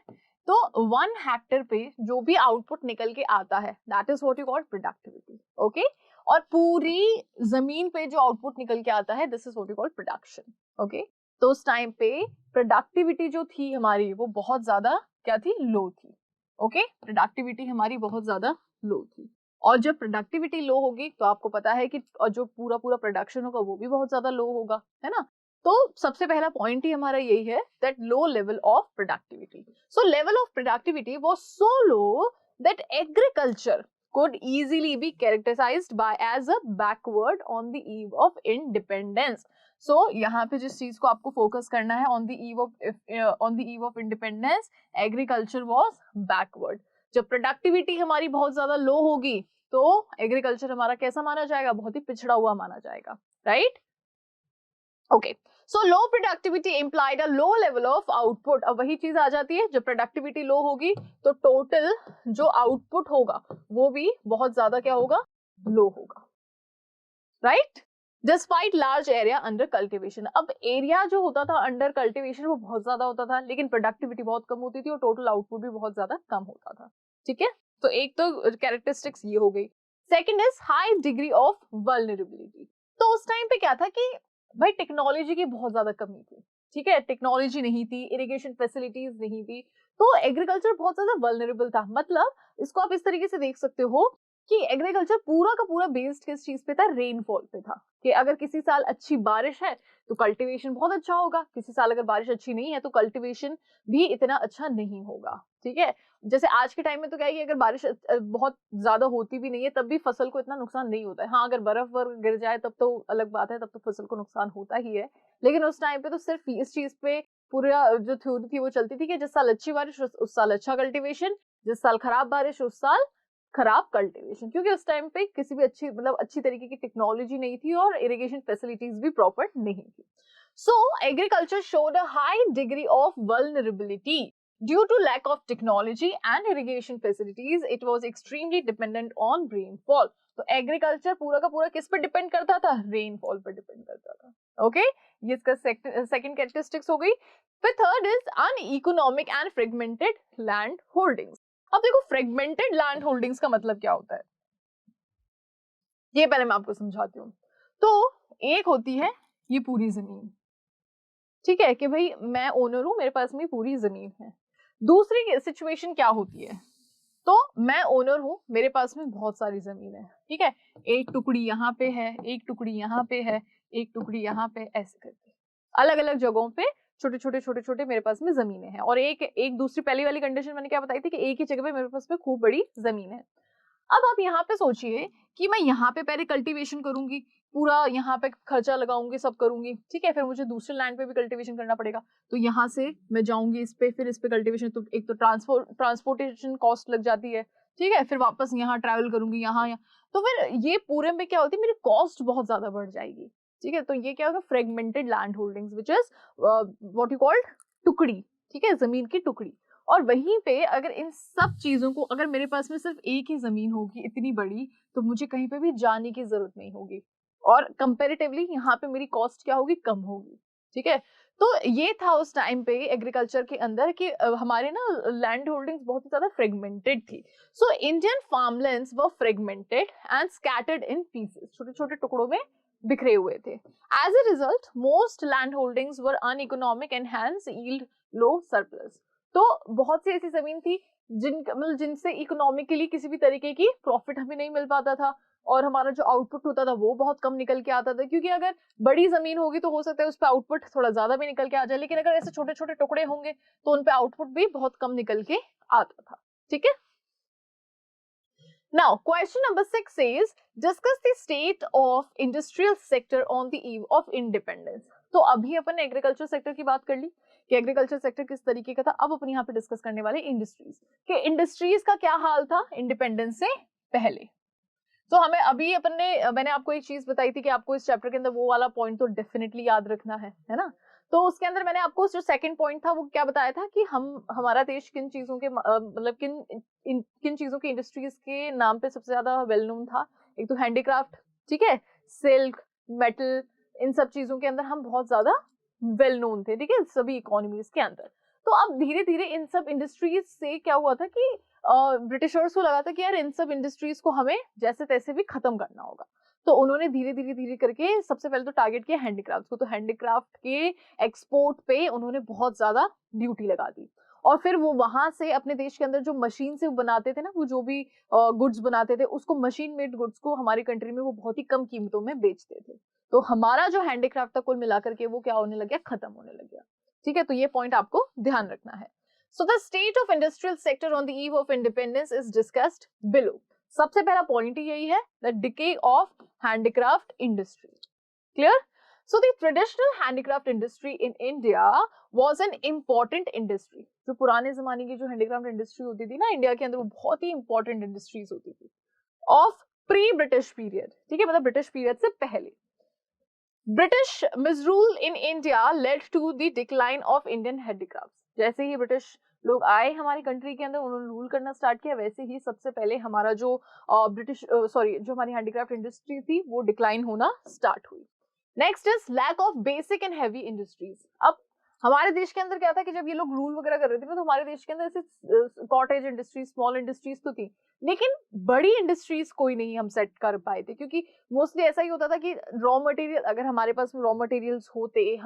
तो 1 हेक्टर पे जो भी आउटपुट निकल के आता है that is what you call productivity. Okay, और पूरी जमीन पे जो आउटपुट निकल के आता है this is what you call production. Okay, तो उस टाइम पे प्रोडक्टिविटी जो थी हमारी वो बहुत ज्यादा क्या थी, लो थी। ओके, प्रोडक्टिविटी हमारी बहुत ज्यादा लो थी, और जब प्रोडक्टिविटी लो होगी तो आपको पता है कि जो पूरा प्रोडक्शन होगा वो भी बहुत ज्यादा लो होगा, है ना? तो सबसे पहला पॉइंट ही हमारा यही है that low level of productivity. So level of productivity was so low that agriculture could easily be characterized by as a backward on the eve of independence। So यहाँ पे जिस चीज को आपको फोकस करना है on the eve of independence, agriculture was backward। जब productivity हमारी बहुत ज्यादा लो होगी तो एग्रीकल्चर हमारा कैसा माना जाएगा, बहुत ही पिछड़ा हुआ माना जाएगा, right? Okay, so low productivity implied a low level of output. अब वही चीज आ जाती है, जब प्रोडक्टिविटी लो होगी तो टोटल जो आउटपुट होगा वो भी बहुत ज्यादा क्या होगा, लो होगा, right? Despite large area under cultivation. अब एरिया जो होता था अंडर कल्टिवेशन वो बहुत ज्यादा होता था, लेकिन प्रोडक्टिविटी बहुत कम होती थी और टोटल आउटपुट भी बहुत ज्यादा कम होता था, ठीक है? तो एक तो कैरेक्टरिस्टिक्स ये हो गई। Second is high degree of vulnerability. तो उस टाइम पे क्या था कि भाई टेक्नोलॉजी की बहुत ज्यादा कमी थी, ठीक है? टेक्नोलॉजी नहीं थी, इरिगेशन फैसिलिटीज नहीं थी, तो एग्रीकल्चर बहुत ज्यादा वल्नरेबल था। मतलब इसको आप इस तरीके से देख सकते हो कि एग्रीकल्चर पूरा का पूरा बेस्ड किस चीज पे था, रेनफॉल पे था, कि अगर किसी साल अच्छी बारिश है तो कल्टीवेशन बहुत अच्छा होगा, किसी साल अगर बारिश अच्छी नहीं है तो कल्टीवेशन भी इतना अच्छा नहीं होगा, ठीक है? जैसे आज के टाइम में तो क्या है कि अगर बारिश बहुत ज्यादा होती भी नहीं है तब भी फसल को इतना नुकसान नहीं होता है। हाँ, अगर बर्फ गिर जाए तब तो अलग बात है, तब तो फसल को नुकसान होता ही है, लेकिन उस टाइम पे तो सिर्फ इस चीज पे पूरा जो थ्योरी थी वो चलती थी कि जिस साल अच्छी बारिश उस साल अच्छा कल्टीवेशन, जिस साल खराब बारिश उस साल खराब कल्टीवेशन, क्योंकि उस टाइम पे किसी भी अच्छी तरीके की टेक्नोलॉजी नहीं थी और इरिगेशन फैसिलिटीज भी प्रॉपर नहीं थी। So agriculture showed a high degree of vulnerability due to lack of technology and irrigation facilities. It was extremely dependent on rainfall. तो एग्रीकल्चर पूरा का पूरा किस पर डिपेंड करता था, रेनफॉल पर डिपेंड करता था। ओके, ये इसका सेकंड कैरेक्टरिस्टिक्स हो गई। फिर third is uneconomic and fragmented land holdings. अब देखो, फ्रेगमेंटेड लैंड होल्डिंग्स का मतलब क्या होता है, ये पहले मैं आपको समझाती हूँ। तो एक होती है ये पूरी जमीन, ठीक है, कि भाई मैं ओनर हूं, मेरे पास में पूरी जमीन है। दूसरी सिचुएशन क्या होती है, तो मैं ओनर हूं, मेरे पास में बहुत सारी जमीन है, ठीक है, एक टुकड़ी यहाँ पे है, एक टुकड़ी यहाँ पे है, एक टुकड़ी यहाँ पे, ऐसे करके अलग अलग जगहों पे छोटे छोटे मेरे पास में जमीनें हैं, और एक दूसरी पहली वाली कंडीशन मैंने क्या बताई थी कि एक ही जगह पे मेरे पास में खूब बड़ी जमीन है। अब आप यहाँ पे सोचिए कि मैं यहाँ पे पहले कल्टीवेशन करूंगी, पूरा यहाँ पे खर्चा लगाऊंगी, सब करूंगी, ठीक है, फिर मुझे दूसरे लैंड पे भी कल्टीवेशन करना पड़ेगा, तो यहाँ से मैं जाऊंगी इस पे, फिर इस पे कल्टीवेशन, तो एक तो ट्रांसपोर्टेशन कॉस्ट लग जाती है, ठीक है, फिर वापस यहाँ ट्रैवल करूंगी, यहाँ, तो फिर ये पूरे में क्या होती है, मेरी कॉस्ट बहुत ज्यादा बढ़ जाएगी, ठीक है। तो ये क्या होगा, fragmented land holdings which is what you called टुकड़ी, ठीक है, जमीन की टुकड़ी। और वहीं पे अगर इन सब चीजों को, अगर मेरे पास में सिर्फ एक ही जमीन होगी इतनी बड़ी, तो मुझे कहीं पे भी जाने की जरूरत नहीं होगी, और कंपैरेटिवली यहाँ पे मेरी कॉस्ट क्या होगी, कम होगी, ठीक है। तो ये था उस टाइम पे एग्रीकल्चर के अंदर कि हमारे ना लैंड होल्डिंग्स बहुत ही ज्यादा फ्रेगमेंटेड थी। So Indian farmlands were fragmented and scattered in pieces, छोटे छोटे टुकड़ों में बिखरे हुए थे। As a result most land holdings were uneconomic and hence yield low surplus. तो बहुत सी ऐसी जमीन थी मतलब जिनसे इकोनॉमिकली किसी भी तरीके की प्रॉफिट हमें नहीं मिल पाता था, और हमारा जो आउटपुट होता था वो बहुत कम निकल के आता था, क्योंकि अगर बड़ी जमीन होगी तो हो सकता है उस पर आउटपुट थोड़ा ज्यादा भी निकल के आ जाए, लेकिन अगर ऐसे छोटे छोटे टुकड़े होंगे तो उन पे आउटपुट भी बहुत कम निकल के आता था, ठीक है। Now, question number 6 says, discuss the state of industrial sector on the eve of independence. तो अभी अपन ने एग्रीकल्चर सेक्टर की बात कर ली कि एग्रीकल्चर सेक्टर किस तरीके का था। अब अपन यहाँ पे डिस्कस करने वाले इंडस्ट्रीज कि इंडस्ट्रीज का क्या हाल था इंडिपेंडेंस से पहले। तो हमें अभी मैंने आपको एक चीज बताई थी कि आपको इस चैप्टर के अंदर वो वाला पॉइंट तो डेफिनेटली याद रखना है ना। तो उसके अंदर मैंने आपको जो सेकंड पॉइंट था वो क्या बताया था कि हमारा देश किन चीजों के मतलब किन चीजों की इंडस्ट्रीज के नाम पे सबसे ज्यादा वेल नोन था। एक तो हैंडीक्राफ्ट, ठीक है, सिल्क, मेटल, इन सब चीजों के अंदर हम बहुत ज्यादा वेल नोन थे, ठीक है, सभी इकोनॉमीज के अंदर। तो अब धीरे धीरे इन सब इंडस्ट्रीज से क्या हुआ था कि ब्रिटिशर्स को लगा था कि यार इन सब इंडस्ट्रीज को हमें जैसे तैसे भी खत्म करना होगा। तो उन्होंने धीरे धीरे करके सबसे पहले तो टारगेट किया हैंडीक्राफ्ट को। तो हैंडीक्राफ्ट के एक्सपोर्ट पे उन्होंने बहुत ज्यादा ड्यूटी लगा दी, और फिर वो वहां से अपने देश के अंदर जो मशीन से बनाते थे ना, वो जो भी गुड्स बनाते थे उसको, मशीन मेड गुड्स को हमारी कंट्री में वो बहुत ही कम कीमतों में बेचते थे। तो हमारा जो हैंडीक्राफ्ट था कुल मिलाकर के वो क्या होने लग गया, खत्म होने लग गया, ठीक है। तो ये पॉइंट आपको ध्यान रखना है। So the state of industrial sector on the eve of independence is discussed below. सबसे पहला पॉइंट ही यही है, the decay of handicraft industry. Clear? So the traditional handicraft industry in India was an important industry. जो पुराने जमाने की जो handicraft industry होती थी ना इंडिया के अंदर, वो बहुत ही इंपॉर्टेंट इंडस्ट्रीज होती थी ऑफ प्री ब्रिटिश पीरियड, ठीक है, मतलब ब्रिटिश पीरियड से पहले। British misrule in India led to the decline of Indian handicrafts. जैसे ही ब्रिटिश लोग आए हमारी कंट्री के अंदर, उन्होंने रूल करना स्टार्ट किया, वैसे ही सबसे पहले हमारा जो जो हमारी हैंडीक्राफ्ट इंडस्ट्री थी वो डिक्लाइन होना स्टार्ट हुई। Next is lack of basic and heavy industries. अब हमारे देश के अंदर क्या था कि जब ये लोग रूल वगैरह कर रहे थे ना, तो हमारे देश के अंदर ऐसे कॉटेज इंडस्ट्रीज, स्मॉल इंडस्ट्रीज तो थी, लेकिन बड़ी इंडस्ट्रीज कोई नहीं हम सेट कर पाए थे, क्योंकि मोस्टली ऐसा ही होता था कि रॉ मटेरियल, अगर हमारे पास रॉ मटेरियल्स होते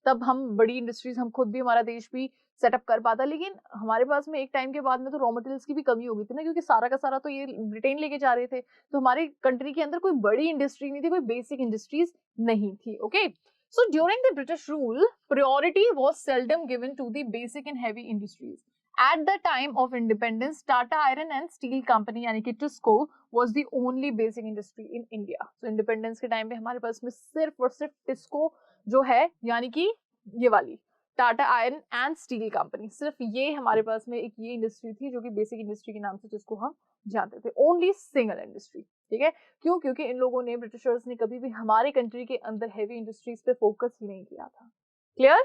तब हम बड़ी इंडस्ट्रीज, हम खुद भी, हमारा देश भी सेटअप कर पाता। लेकिन हमारे पास में एक टाइम के बाद में तो रॉ मटेरियल्स की भी कमी हो गई थी ना, क्योंकि सारा का सारा तो ये ब्रिटेन लेके जा रहे थे, तो हमारी कंट्री के अंदर कोई बड़ी इंडस्ट्री नहीं थी, कोई बेसिक इंडस्ट्रीज नहीं थी। Okay, so during the British rule, priority was seldom given to the basic and heavy industries. At the time of independence, Tata Iron and Steel Company यानी कि TISCO was the only basic industry in India. So independence के time पे हमारे पास में सिर्फ और सिर्फ TISCO जो है, यानी कि ये वाली Tata iron and steel company, सिर्फ ये हमारे पास में एक ये इंडस्ट्री थी जो कि बेसिक इंडस्ट्री के नाम से जिसको हम जानते थे, ओनली सिंगल इंडस्ट्री, ठीक है। क्यों? क्योंकि इन लोगों ने, ब्रिटिशर्स ने कभी भी हमारे कंट्री के अंदर हैवी इंडस्ट्रीज पे फोकस ही नहीं किया था। Clear?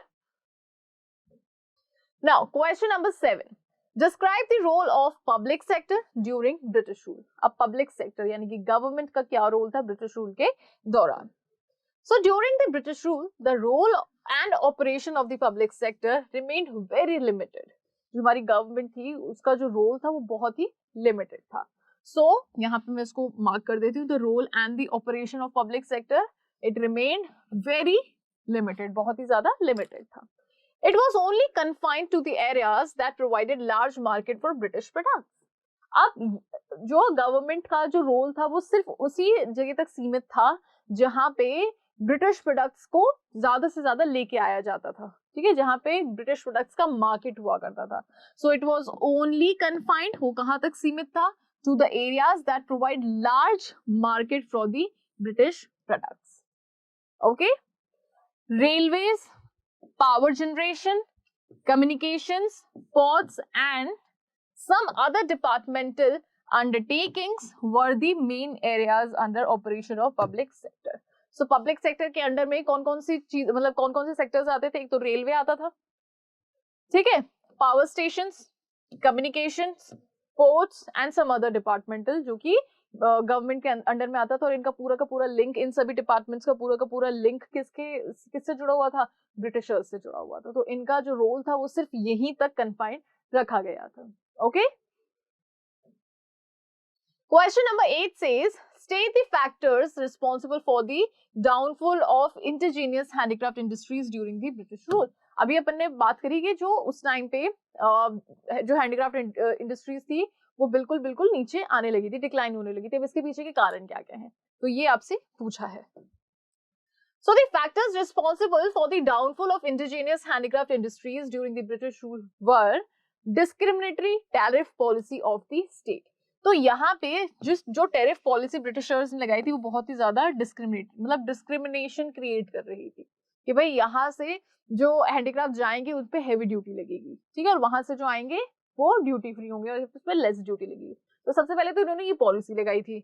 Now question number 7, describe the role of public sector during British rule. अब पब्लिक सेक्टर यानी कि गवर्नमेंट का क्या रोल था ब्रिटिश रूल के दौरान। So during the British rule, the role and operation of the public sector remained very limited. जो हमारी गवर्नमेंट थी उसका जो रोल था वो बहुत ही लिमिटेड था। So यहाँ पे मैं इसको मार्क कर देती हूँ, the role and the operation of public sector it remained very limited, बहुत ही ज्यादा लिमिटेड था। It was only confined to the areas that provided large market for British products. अब जो गवर्नमेंट का जो रोल था वो सिर्फ उसी जगह तक सीमित था जहाँ पे ब्रिटिश प्रोडक्ट्स को ज्यादा से ज्यादा लेके आया जाता था, ठीक है, जहां पे ब्रिटिश प्रोडक्ट्स का मार्केट हुआ करता था. So it was only confined, वो कहां तक सीमित था, to the areas that provide large market for the British products. Okay, railways, power generation, communications, ports and some other departmental undertakings were the main areas under operation of public sector. So public sector के under में कौन कौन सी चीज, मतलब कौन कौन से sectors आते थे? एक तो रेलवे आता था, ठीक है, power stations, communications, ports and some other departmental, जो कि गवर्नमेंट के अंडर में आता था. और इनका पूरा का पूरा लिंक, इन सभी डिपार्टमेंट्स का पूरा का पूरा लिंक किससे जुड़ा हुआ था? ब्रिटिशर्स से जुड़ा हुआ था. तो इनका जो रोल था वो सिर्फ यहीं तक कन्फाइंड रखा गया था. Okay, question number 8 says state the factors responsible for the downfall of indigenous handicraft industries during the British rule. अभी अपन ने बात करी कि जो उस टाइम पे जो हैंडीक्राफ्ट इंडस्ट्रीज थी वो बिल्कुल बिल्कुल नीचे आने लगी थी, डिक्लाइन होने लगी थी. अब इसके पीछे के कारण क्या क्या हैं, तो ये आपसे पूछा है. So the factors responsible for the downfall of indigenous handicraft industries during the British rule were discriminatory tariff policy of the state. तो यहाँ पे जो टैरिफ पॉलिसी ब्रिटिशर्स ने लगाई थी वो बहुत ही ज्यादा डिस्क्रिमिनेशन क्रिएट कर रही थी कि भाई यहाँ से जो हैंडीक्राफ्ट जाएंगे उन पे हैवी ड्यूटी लगेगी, ठीक है, और वहां से जो आएंगे वो ड्यूटी फ्री होंगे और उस पर लेस ड्यूटी लगेगी. तो सबसे पहले तो इन्होंने ये पॉलिसी लगाई थी.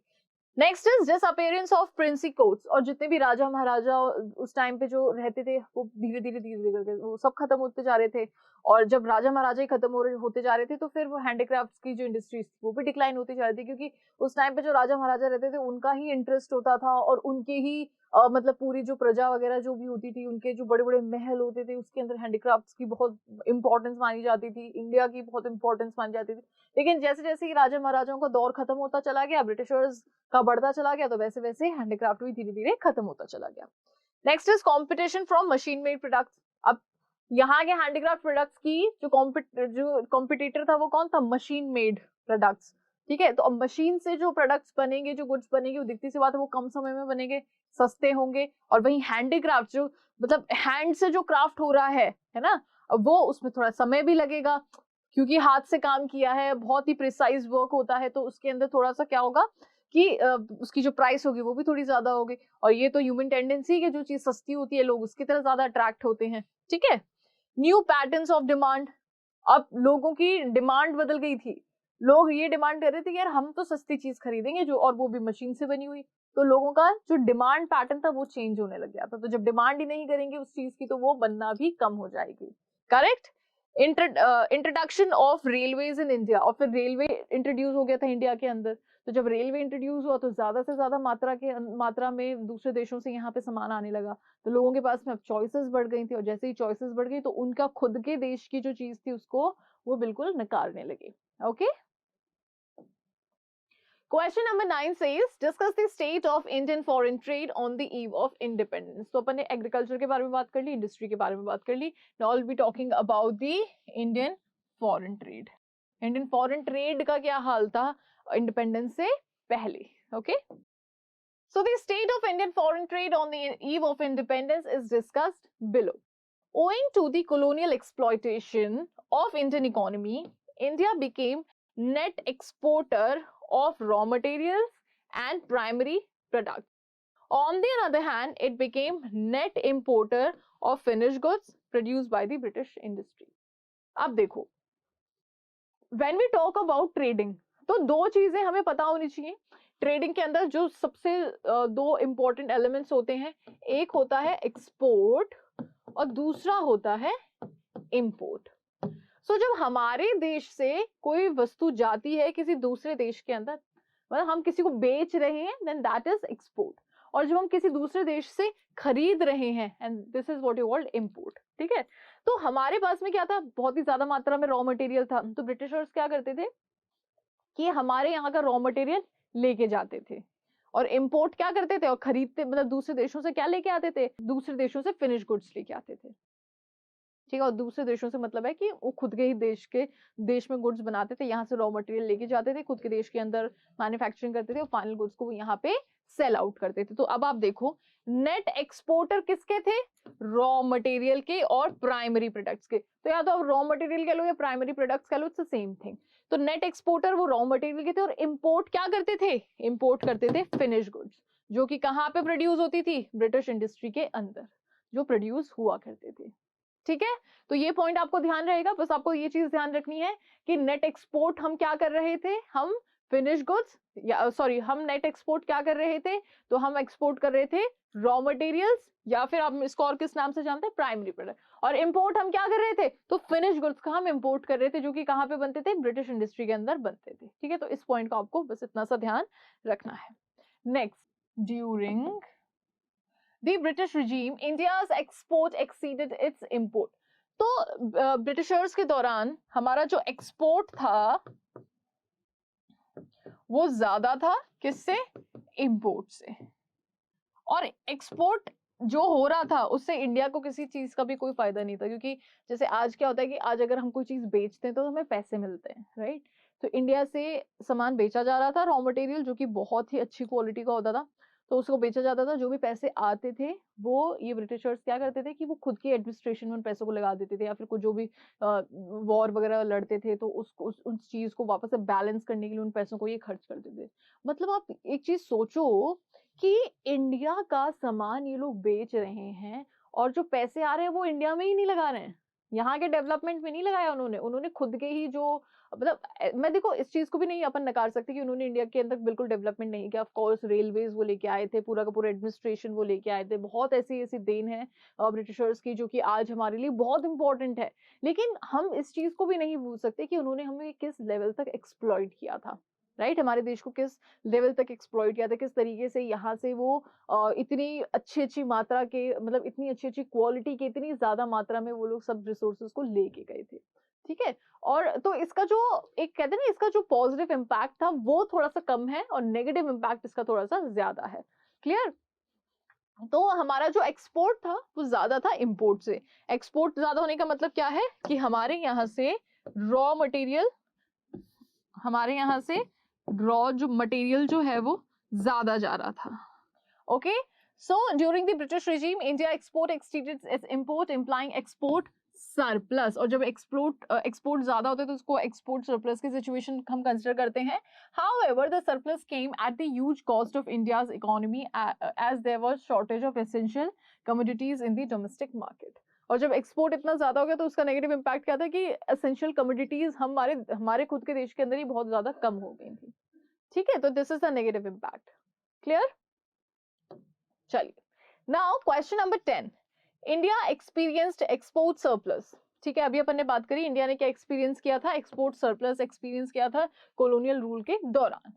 Next is disappearance of Princy courts. और जितने भी राजा महाराजा उस टाइम पे जो रहते थे वो धीरे धीरे करके वो सब खत्म होते जा रहे थे. और जब राजा महाराजा ही खत्म होते जा रहे थे तो फिर वो हैंडीक्राफ्ट्स की जो इंडस्ट्रीज थी वो भी डिक्लाइन होती जा रही थी, क्योंकि उस टाइम पे जो राजा महाराजा रहते थे उनका ही इंटरेस्ट होता था और उनके ही मतलब पूरी जो प्रजा वगैरह जो भी होती थी, उनके जो बड़े बड़े महल होते थे उसके अंदर हैंडीक्राफ्ट्स की बहुत इंपॉर्टेंस मानी जाती थी, इंडिया की बहुत इंपॉर्टेंस मानी जाती थी. लेकिन जैसे जैसे ही राजा महाराजाओं का दौर खत्म होता चला गया, ब्रिटिशर्स का बढ़ता चला गया, तो वैसे वैसे हैंडीक्राफ्ट भी धीरे धीरे खत्म होता चला गया. Next is competition from machine made products. अब यहाँ के हैंडीक्राफ्ट प्रोडक्ट्स की जो कॉम्पिटिटर था वो कौन था? मशीन मेड प्रोडक्ट्स, ठीक है. तो अब मशीन से जो प्रोडक्ट्स बनेंगे, जो गुड्स बनेंगे, वो दिखती सी बात है वो कम समय में बनेंगे, सस्ते होंगे. और वहीं हैंडीक्राफ्ट जो मतलब हैंड से जो क्राफ्ट हो रहा है ना, वो उसमें थोड़ा समय भी लगेगा क्योंकि हाथ से काम किया है, बहुत ही प्रिसाइज वर्क होता है. तो उसके अंदर थोड़ा सा क्या होगा कि उसकी जो प्राइस होगी वो भी थोड़ी ज्यादा होगी. और ये तो ह्यूमन टेंडेंसी है, जो चीज सस्ती होती है लोग उसकी तरफ ज्यादा अट्रैक्ट होते हैं, ठीक है. New patterns of demand. अब लोगों की डिमांड बदल गई थी. लोग ये डिमांड कर रहे थे कि यार हम तो सस्ती चीज खरीदेंगे जो, और वो भी मशीन से बनी हुई. तो लोगों का जो डिमांड पैटर्न था वो चेंज होने लग गया था. तो जब डिमांड ही नहीं करेंगे उस चीज की तो वो बनना भी कम हो जाएगी. Correct. Introduction of railways in India. और फिर रेलवे इंट्रोड्यूस हो गया था इंडिया के अंदर. तो जब रेलवे इंट्रोड्यूस हुआ तो ज्यादा से ज्यादा मात्रा में दूसरे देशों से यहाँ पे सामान आने लगा. तो लोगों के पास में अब चॉइसेस बढ़ गई थी, और जैसे ही चॉइसेस बढ़ गई तो उनका खुद के देश की जो चीज थी उसको वो बिल्कुल नकारने लगे. Okay, question number 9 says discuss the state of Indian foreign trade on the eve of independence. तो अपन ने एग्रीकल्चर के बारे में बात कर ली, इंडस्ट्री के बारे में बात कर ली. Now will be talking about the Indian foreign trade. Indian foreign trade का क्या हाल था इंडिपेंडेंस से पहले. Okay, so the state of Indian foreign trade on the eve of independence is discussed below. Owing to the colonial exploitation of Indian economy, India became net exporter of raw materials and primary products. On the other hand, it became net importer of finished goods produced by the British industry. अब देखो, when we talk about trading, तो दो चीजें हमें पता होनी चाहिए. Trading के अंदर जो सबसे दो इंपॉर्टेंट एलिमेंट्स होते हैं, एक होता है एक्सपोर्ट और दूसरा होता है इंपोर्ट. सो जब हमारे देश से कोई वस्तु जाती है किसी दूसरे देश के अंदर, मतलब हम किसी को बेच रहे हैं, देन दैट इज एक्सपोर्ट. और जब हम किसी दूसरे देश से खरीद रहे हैं, and this is what you called import. ठीक है, तो हमारे पास में क्या था, बहुत ही ज्यादा मात्रा में रॉ मटेरियल था. तो ब्रिटिशर्स क्या करते थे कि हमारे यहाँ का रॉ मटेरियल लेके जाते थे और इंपोर्ट क्या करते थे और खरीदते, मतलब दूसरे देशों से क्या लेके आते थे, दूसरे देशों से फिनिश गुड्स लेके आते थे. ठीक है, और दूसरे देशों से मतलब है कि वो खुद के ही देश में गुड्स बनाते थे, यहाँ से रॉ मटेरियल लेके जाते थे, खुद के देश के अंदर मैन्युफैक्चरिंग करते थे और फाइनल गुड्स को वो यहाँ पे सेल आउट करते थे। तो अब आप देखो, नेट एक्सपोर्टर किसके थे? रॉ मटेरियल के और प्राइमरी प्रोडक्ट्स के। तो या तो आप रॉ मटेरियल कह लो या प्राइमरी प्रोडक्ट्स कह लो, इट्स द सेम थिंग। तो नेट एक्सपोर्टर वो रॉ मटेरियल के थे, और इंपोर्ट क्या करते थे? इंपोर्ट करते थे फिनिश गुड्स, जो कि कहाँ पे प्रोड्यूस होती थी? ब्रिटिश इंडस्ट्री के अंदर जो प्रोड्यूस हुआ करते थे। ठीक है, तो ये पॉइंट आपको ध्यान रहेगा। बस आपको ये चीज ध्यान रखनी है कि नेट एक्सपोर्ट हम क्या कर रहे थे? हम फिनिश गुड्स, या सॉरी, हम नेट एक्सपोर्ट क्या कर रहे थे? तो हम एक्सपोर्ट कर रहे थे रॉ मटेरियल्स, या फिर आप इसको और किस नाम से जानते हैं? Primary product. और इंपोर्ट हम क्या कर रहे थे? तो फिनिश गुड्स का हम इंपोर्ट कर रहे थे, जो कि कहाँ पे बनते थे? ब्रिटिश इंडस्ट्री के अंदर बनते थे। ठीक है, तो इस पॉइंट का आपको बस इतना सा ध्यान रखना है। Next, during the British regime, India's export exceeded its import. तो ब्रिटिशर्स के दौरान हमारा जो एक्सपोर्ट था वो ज्यादा था, किससे? इंपोर्ट से। और एक्सपोर्ट जो हो रहा था उससे इंडिया को किसी चीज का भी कोई फायदा नहीं था, क्योंकि जैसे आज क्या होता है कि आज अगर हम कोई चीज बेचते हैं तो हमें पैसे मिलते हैं, राइट? तो इंडिया से सामान बेचा जा रहा था, रॉ मटेरियल, जो कि बहुत ही अच्छी क्वालिटी का होता था, तो उसको बेचा जाता था। जो भी पैसे आते थे वो ये ब्रिटिशर्स क्या करते थे कि वो खुद की एडमिनिस्ट्रेशन में उन पैसों को लगा देते थे, या फिर कुछ जो भी वॉर वगैरह लड़ते थे तो उस चीज को वापस से बैलेंस करने के लिए उन पैसों को ये खर्च करते थे। मतलब आप एक चीज सोचो कि इंडिया का सामान ये लोग बेच रहे हैं, और जो पैसे आ रहे हैं वो इंडिया में ही नहीं लगा रहे हैं, यहाँ के डेवलपमेंट में नहीं लगाया उन्होंने खुद के ही जो, मतलब मैं देखो इस चीज को भी नहीं अपन नकार सकते कि उन्होंने इंडिया के अंदर बिल्कुल डेवलपमेंट नहीं किया। ऑफ कोर्स रेलवेज वो लेके आए थे, पूरा का पूरा एडमिनिस्ट्रेशन वो लेके आए थे, बहुत ऐसी ऐसी देन है ब्रिटिशर्स की जो कि आज हमारे लिए बहुत इंपॉर्टेंट है। लेकिन हम इस चीज को भी नहीं भूल सकते कि उन्होंने हमें किस लेवल तक एक्सप्लॉइट किया था, राइट? हमारे देश को किस लेवल तक एक्सप्लॉइट किया था, किस तरीके से यहाँ से वो इतनी अच्छी अच्छी मात्रा के, मतलब इतनी अच्छी अच्छी क्वालिटी के, इतनी ज्यादा मात्रा में वो लोग सब रिसोर्सेज को लेके गए थे। ठीक है, और तो इसका जो एक कहते हैं ना, इसका जो पॉजिटिव इम्पैक्ट था वो थोड़ा सा कम है, और नेगेटिव इम्पैक्ट इसका थोड़ा सा ज्यादा है। क्लियर? तो हमारा जो एक्सपोर्ट था वो ज्यादा था इंपोर्ट से। एक्सपोर्ट ज्यादा होने का मतलब क्या है कि हमारे यहाँ से रॉ मटेरियल, हमारे यहाँ से रॉ जो मटेरियल जो है वो ज्यादा जा रहा था। Okay, so during the British regime, India export exceeded its import, implying export surplus. और जब एक्सपोर्ट ज्यादा होते हैं तो उसको एक्सपोर्ट सरप्लस की सिचुएशन हम कंसिडर करते हैं। However, the surplus came at the huge cost of India's economy as there was shortage of essential commodities in the domestic market. और जब एक्सपोर्ट इतना ज्यादा हो गया तो उसका नेगेटिव इम्पैक्ट क्या था कि एसेंशियल कमोडिटीज हमारे खुद के देश के अंदर ही बहुत ज्यादा कम हो गई थी। ठीक है, तो this is the negative impact. Clear? चलिए, now question number 10, India experienced export surplus. ठीक है, अभी अपन ने बात करी इंडिया ने क्या एक्सपीरियंस किया था? एक्सपोर्ट सरप्लस एक्सपीरियंस किया था कॉलोनियल रूल के दौरान।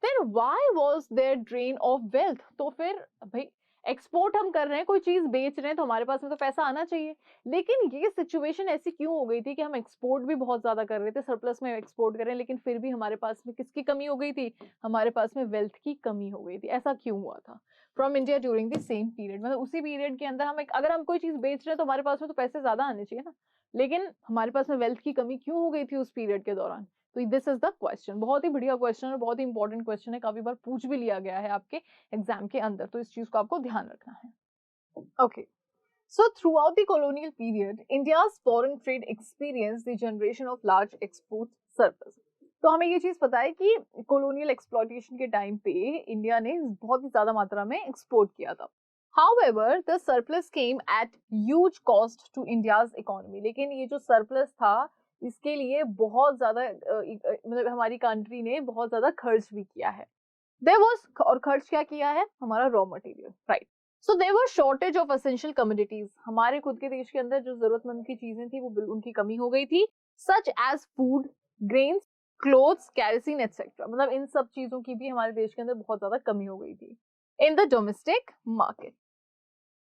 फिर why was there drain of wealth? तो फिर भाई एक्सपोर्ट हम कर रहे हैं, कोई चीज बेच रहे हैं, तो हमारे पास में तो पैसा आना चाहिए। लेकिन ये सिचुएशन ऐसी क्यों हो गई थी कि हम एक्सपोर्ट भी बहुत ज्यादा कर रहे थे, सरप्लस में एक्सपोर्ट कर रहे हैं, लेकिन फिर भी हमारे पास में किसकी कमी हो गई थी? हमारे पास में वेल्थ की कमी हो गई थी। ऐसा क्यों हुआ था? From India during the same period, मतलब उसी पीरियड के अंदर हम अगर हम कोई चीज बेच रहे हैं तो हमारे पास में तो पैसे ज्यादा आने चाहिए ना, लेकिन हमारे पास में वेल्थ की कमी क्यों हो गई थी उस पीरियड के दौरान? तो दिस इज द क्वेश्चन। बहुत ही बढ़िया क्वेश्चन और बहुत ही इंपॉर्टेंट क्वेश्चन है, काफी बार पूछ भी लिया गया है आपके एग्जाम के अंदर, तो इस चीज को आपको ध्यान रखना है। Okay, so throughout the colonial period, India's foreign trade experienced the generation of large export surplus. तो हमें ये चीज पता है कि कॉलोनियल एक्सप्लॉयटेशन के टाइम पे इंडिया ने बहुत ही ज्यादा मात्रा में एक्सपोर्ट किया था। However, the surplus came at huge cost to India's economy. लेकिन ये जो सरप्लस था इसके लिए बहुत ज्यादा मतलब हमारी कंट्री ने बहुत ज्यादा खर्च भी किया है। There was, और खर्च क्या किया है? हमारा raw material, right? So there was shortage of essential commodities. हमारे खुद के देश के अंदर जो जरूरतमंद की चीजें थी वो उनकी कमी हो गई थी, such as food, grains, clothes, kerosene etcetera. मतलब इन सब चीजों की भी हमारे देश के अंदर बहुत ज्यादा कमी हो गई थी in the domestic market.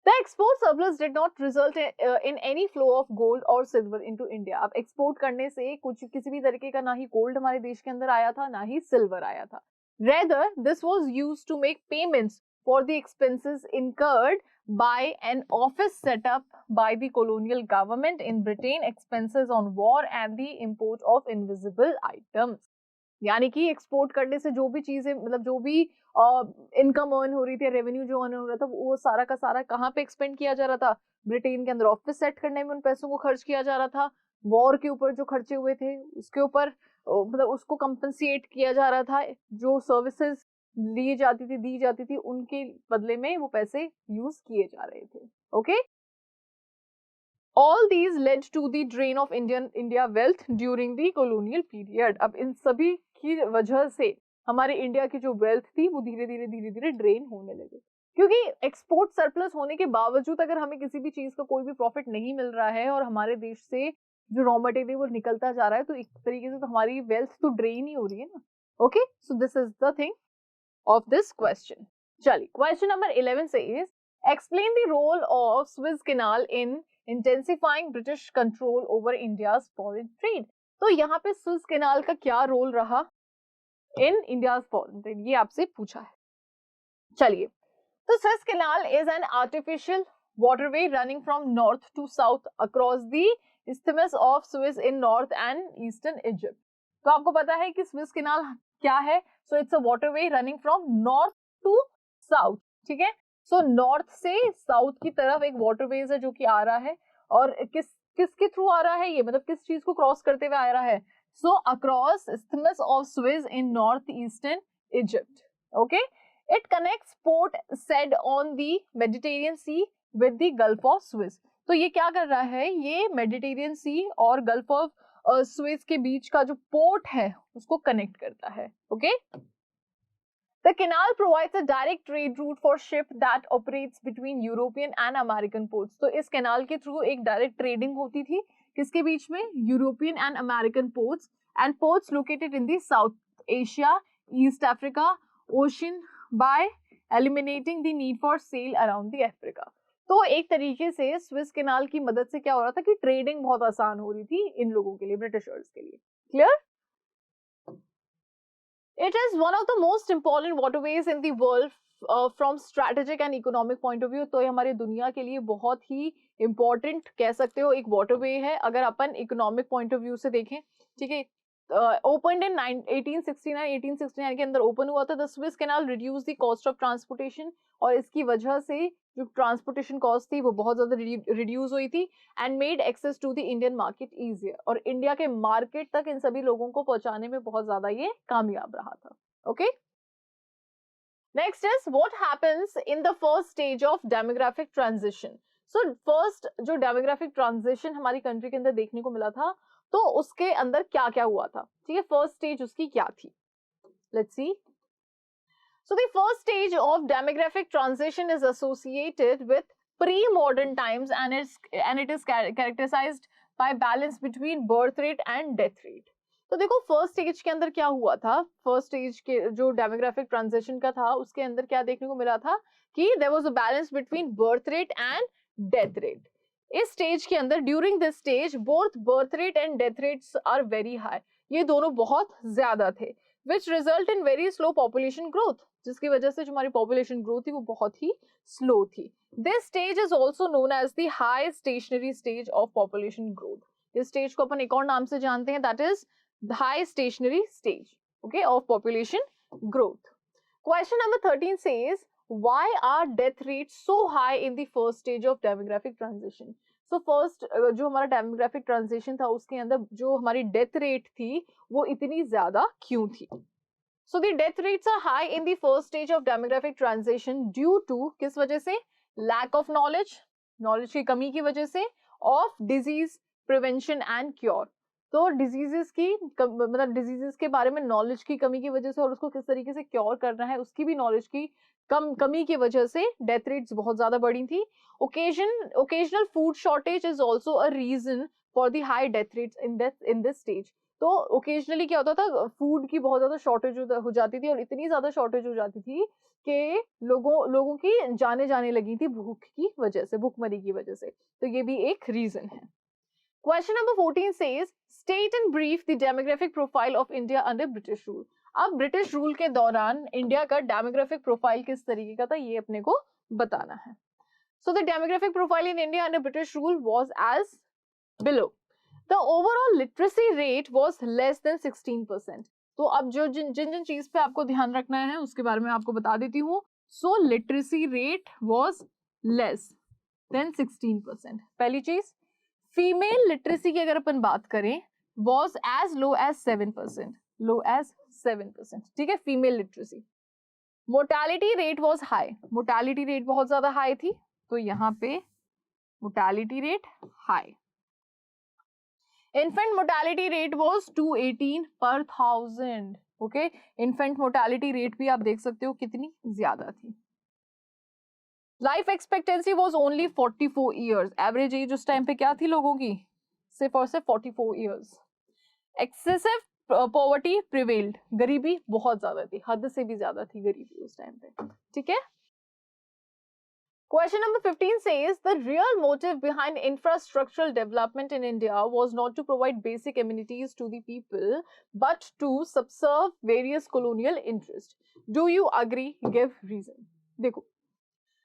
The export surplus did not result in any flow of gold or silver into India. अब एक्सपोर्ट करने से कुछ किसी भी तरीके का ना ही गोल्ड हमारे देश के अंदर आया था, ना ही सिल्वर आया था। Rather, this was used to make payments for the expenses incurred by an office set up by the colonial government in Britain, expenses on war and the import of invisible items. यानी कि export करने से जो भी चीजें, मतलब जो भी इनकम अर्न हो रही थी, रेवेन्यू जो अर्न हो रहा था, वो सारा का सारा कहाँ पे एक्सपेंड किया जा रहा था? ब्रिटेन के अंदर ऑफिस सेट करने में उन पैसों को खर्च किया जा रहा था। वॉर के ऊपर जो खर्चे हुए थे उसके ऊपर मतलब उसको कंपनसेट किया जा रहा था। जो सर्विसेज ली जाती थी, दी जाती थी, उनके बदले में वो पैसे यूज किए जा रहे थे। Okay, All these led to the drain of India wealth during the colonial period. अब इन सभी की वजह से हमारे इंडिया की जो वेल्थ थी वो धीरे धीरे ड्रेन होने लगे, क्योंकि एक्सपोर्ट सरप्लस होने के बावजूद अगर हमें किसी भी चीज का कोई भी प्रॉफिट नहीं मिल रहा है और हमारे देश से जो रॉ मटेरियल वो निकलता जा रहा है, तो एक तरीके से तो हमारी वेल्थ तो ड्रेन ही हो रही है ना। Okay, so this is the thing of this question. चलिए, question number 11 says, explain the role of Suez Canal in intensifying British control over India's foreign trade. तो यहाँ पे सुएज कैनाल का क्या रोल रहा इन इंडियाज फॉरेन ट्रेड, ये आपसे पूछा है। चलिए, तो Suez canal is an artificial waterway running from north to south across the isthmus of Suez in north and eastern Egypt. तो आपको पता है कि सुएज कैनाल क्या है? So it's a waterway running from north to south, ठीक है। So north से साउथ की तरफ एक वाटरवेज है जो कि आ रहा है, और किसके थ्रू आ रहा है ये, मतलब किस चीज को क्रॉस करते हुए आ रहा है? So across isthmus of Suez in north eastern Egypt. Okay, it connects Port Said on the Mediterranean sea with the Gulf of Suez. तो ये क्या कर रहा है? ये मेडिटेरियन सी और गल्फ ऑफ सुएज के बीच का जो पोर्ट है उसको कनेक्ट करता है। Okay, The canal provides a direct trade route for ship that operates between European and American ports. तो इस कैनाल के थ्रू एक डायरेक्ट ट्रेडिंग होती थी किसके बीच में? European and American ports and ports located in the south Asia, east Africa, ocean bye eliminating the need for sale around the Africa. तो एक तरीके से स्विस कैनाल की मदद से क्या हो रहा था कि ट्रेडिंग बहुत आसान हो रही थी इन लोगों के लिए, ब्रिटिशर्स के लिए। Clear? It is one of the most important waterways in the world from strategic and economic point of view. तो ये हमारी दुनिया के लिए बहुत ही important कह सकते हो एक waterway है, अगर अपन economic point of view से देखें, ठीक है। Opened in 1869 के अंदर ओपन हुआ था। The Suez Canal reduced the cost of transportation, और इसकी वजह से जो ट्रांसपोर्टेशन कॉस्ट थी वो बहुत ज्यादा रिड्यूस हुई थी, and made access to the Indian market easier, और इंडिया के मार्केट तक इन सभी लोगों को पहुंचाने में बहुत ज्यादा ये कामयाब रहा था। Okay, next is what happens in the first stage of demographic transition. So first जो डेमोग्राफिक ट्रांजिशन हमारी कंट्री के अंदर देखने को मिला था, तो उसके अंदर क्या क्या हुआ था, ठीक है, फर्स्ट स्टेज उसकी क्या थी, let's see. So the first stage of demographic transition is associated with pre-modern times, and it is characterized by balance between birth rate and death rate. तो देखो फर्स्ट स्टेज के अंदर क्या हुआ था, फर्स्ट स्टेज के जो डेमोग्राफिक ट्रांजिशन का था उसके अंदर क्या देखने को मिला था कि there was a balance between birth rate and death rate. इस स्टेज के अंदर during this stage both birth rate and death rates are very high, ये दोनों बहुत ज्यादा थे, which result in very slow population growth, जिसकी वजह से जो हमारी पॉपुलेशन ग्रोथ थी वो बहुत ही स्लो थी। This stage is also known as the high stationary stage of population growth. इस स्टेज को अपन एक और नाम से जानते हैं, that is high stationary stage, okay, of population growth. Question number 13 says why are death rate so high in the first stage of demographic transition. So first जो हमारा डेमोग्राफिक ट्रांजिशन था उसके अंदर जो हमारी डेथ रेट थी वो इतनी ज्यादा क्यों थी? So the death rates are high in the first stage of demographic transition due to किस वजह से? Lack of knowledge, knowledge की कमी की वजह से, of disease prevention and cure। तो डिजीजेस की मतलब डिजीजेस के बारे में नॉलेज की कमी की वजह से और उसको किस तरीके से क्योर करना है उसकी भी नॉलेज की कमी की वजह से डेथ रेट्स बहुत ज्यादा बढ़ी थी। Occasional food shortage is also a reason for the high death rates in this stage. तो ओकेजनली क्या होता था, फूड की बहुत ज्यादा शॉर्टेज हो जाती थी, और इतनी ज्यादा शॉर्टेज हो जाती थी कि लोगों की जाने लगी थी भूख की वजह से, भूखमरी की वजह से। तो ये भी एक रीजन है। Question number 14 says state in brief the demographic profile of India under British rule. अब ब्रिटिश रूल के दौरान इंडिया का डेमोग्राफिक प्रोफाइल किस तरीके का था ये अपने को बताना है। So the demographic profile in India under British rule was as below. The overall literacy rate was less than 16%. तो अब जो जिन जिन जिन चीज पे आपको ध्यान रखना है उसके बारे में आपको बता देती हूँ. So literacy rate was less than 16%. पहली चीज, फीमेल लिटरेसी की अगर अपन बात करें was as low as 7%, low as 7%. ठीक है, female literacy. Mortality rate was high, mortality rate बहुत ज्यादा हाई थी, तो यहाँ पे mortality rate high. infant mortality rate was 218 per 1000. Okay, infant mortality rate भी आप देख सकते हो कितनी ज्यादा थी. Life expectancy was only 44 years. Average age उस टाइम पे क्या थी लोगों की? सिर्फ और सिर्फ 44 ईयर्स. एक्सेसिव पॉवर्टी प्रिवेल्ड, गरीबी बहुत ज्यादा थी, हद से भी ज्यादा थी गरीबी उस टाइम पे. ठीक है. Question number 15 says the real motive behind infrastructural development in India was not to provide basic amenities to the people but to subserve various colonial interests. Do you agree? Give reason. देखो,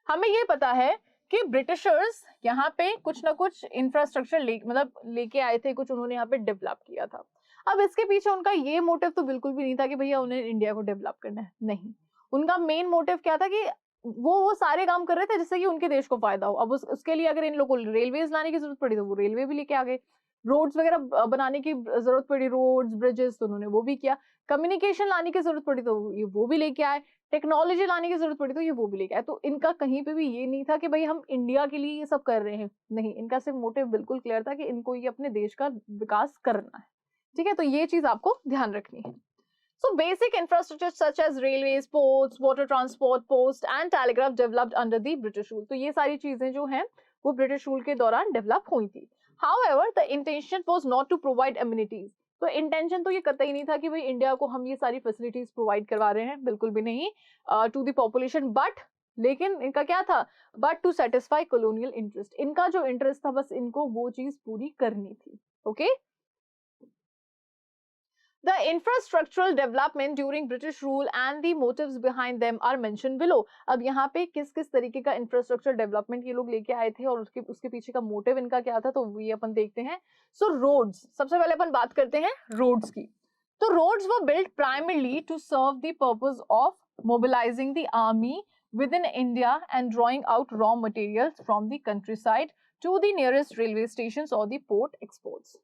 हमें ये पता है कि Britishers यहाँ पे कुछ ना कुछ इंफ्रास्ट्रक्चर लेके आए थे, कुछ उन्होंने यहाँ पे डेवलप किया था. अब इसके पीछे उनका ये मोटिव तो बिल्कुल भी नहीं था कि भैया उन्हें इंडिया को डेवलप करना है. नहीं, उनका मेन मोटिव क्या था कि वो सारे काम कर रहे थे जिससे कि उनके देश को फायदा हो. अब उसके लिए अगर इन लोगों को रेलवेज लाने की जरूरत पड़ी तो वो रेलवे भी लेके आ गए. रोड्स वगैरह बनाने की जरूरत पड़ी, रोड्स ब्रिजेस, तो उन्होंने वो भी किया. कम्युनिकेशन लाने की जरूरत पड़ी तो ये वो भी लेके आए. टेक्नोलॉजी लाने की जरूरत पड़ी तो ये वो भी लेके आए. तो इनका कहीं पे भी ये नहीं था कि भाई हम इंडिया के लिए ये सब कर रहे हैं. नहीं, इनका सिर्फ मोटिव बिल्कुल क्लियर था कि इनको ये अपने देश का विकास करना है. ठीक है, तो ये चीज आपको ध्यान रखनी है. So basic infrastructure such as railways, ports, water transport, post and telegraph developed under the British rule. तो ये सारी चीजें जो हैं वो ब्रिटिश रूल के दौरान डेवलप हुई थी. However, the intention was not to provide amenities. तो इंटेंशन तो ये कतई नहीं था कि भाई इंडिया को हम ये सारी फैसिलिटीज प्रोवाइड करवा रहे हैं, बिल्कुल भी नहीं, टू द पॉपुलेशन. बट लेकिन इनका क्या था? But to satisfy colonial interest. इनका जो इंटरेस्ट था बस इनको वो चीज पूरी करनी थी. Okay. The infrastructural development during British rule and the motives behind them are mentioned below. अब यहाँ पे किस किस तरीके का इंफ्रास्ट्रक्चर डेवलपमेंट ये लोग लेके आए थे और उसके पीछे का मोटिव इनका क्या था, तो ये अपन देखते हैं. सो रोड्स, सबसे पहले अपन बात करते हैं रोड्स की. तो roads were built primarily to serve the purpose of mobilising the army within India and drawing out raw materials from the countryside to the nearest railway stations or the port exports.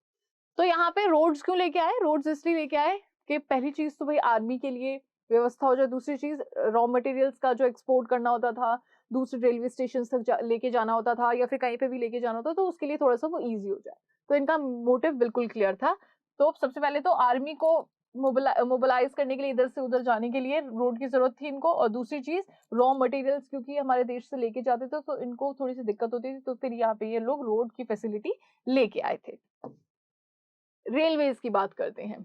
तो यहाँ पे roads क्यों लेके आए? Roads इसलिए लेके आए कि पहली चीज तो भाई आर्मी के लिए व्यवस्था हो जाए, दूसरी चीज रॉ मटेरियल्स का जो एक्सपोर्ट करना होता था, दूसरे रेलवे स्टेशन तक लेके जाना होता था या फिर कहीं पे भी लेके जाना होता था, तो उसके लिए थोड़ा सा वो इजी हो जाए. तो इनका मोटिव बिल्कुल क्लियर था. तो सबसे पहले तो आर्मी को मोबिलाइज करने के लिए इधर से उधर जाने के लिए रोड की जरूरत थी इनको, और दूसरी चीज रॉ मटेरियल्स क्योंकि हमारे देश से लेके जाते थे तो इनको थोड़ी सी दिक्कत होती थी, तो फिर यहाँ पे ये लोग रोड की फैसिलिटी लेके आए थे. रेलवेज की बात करते हैं.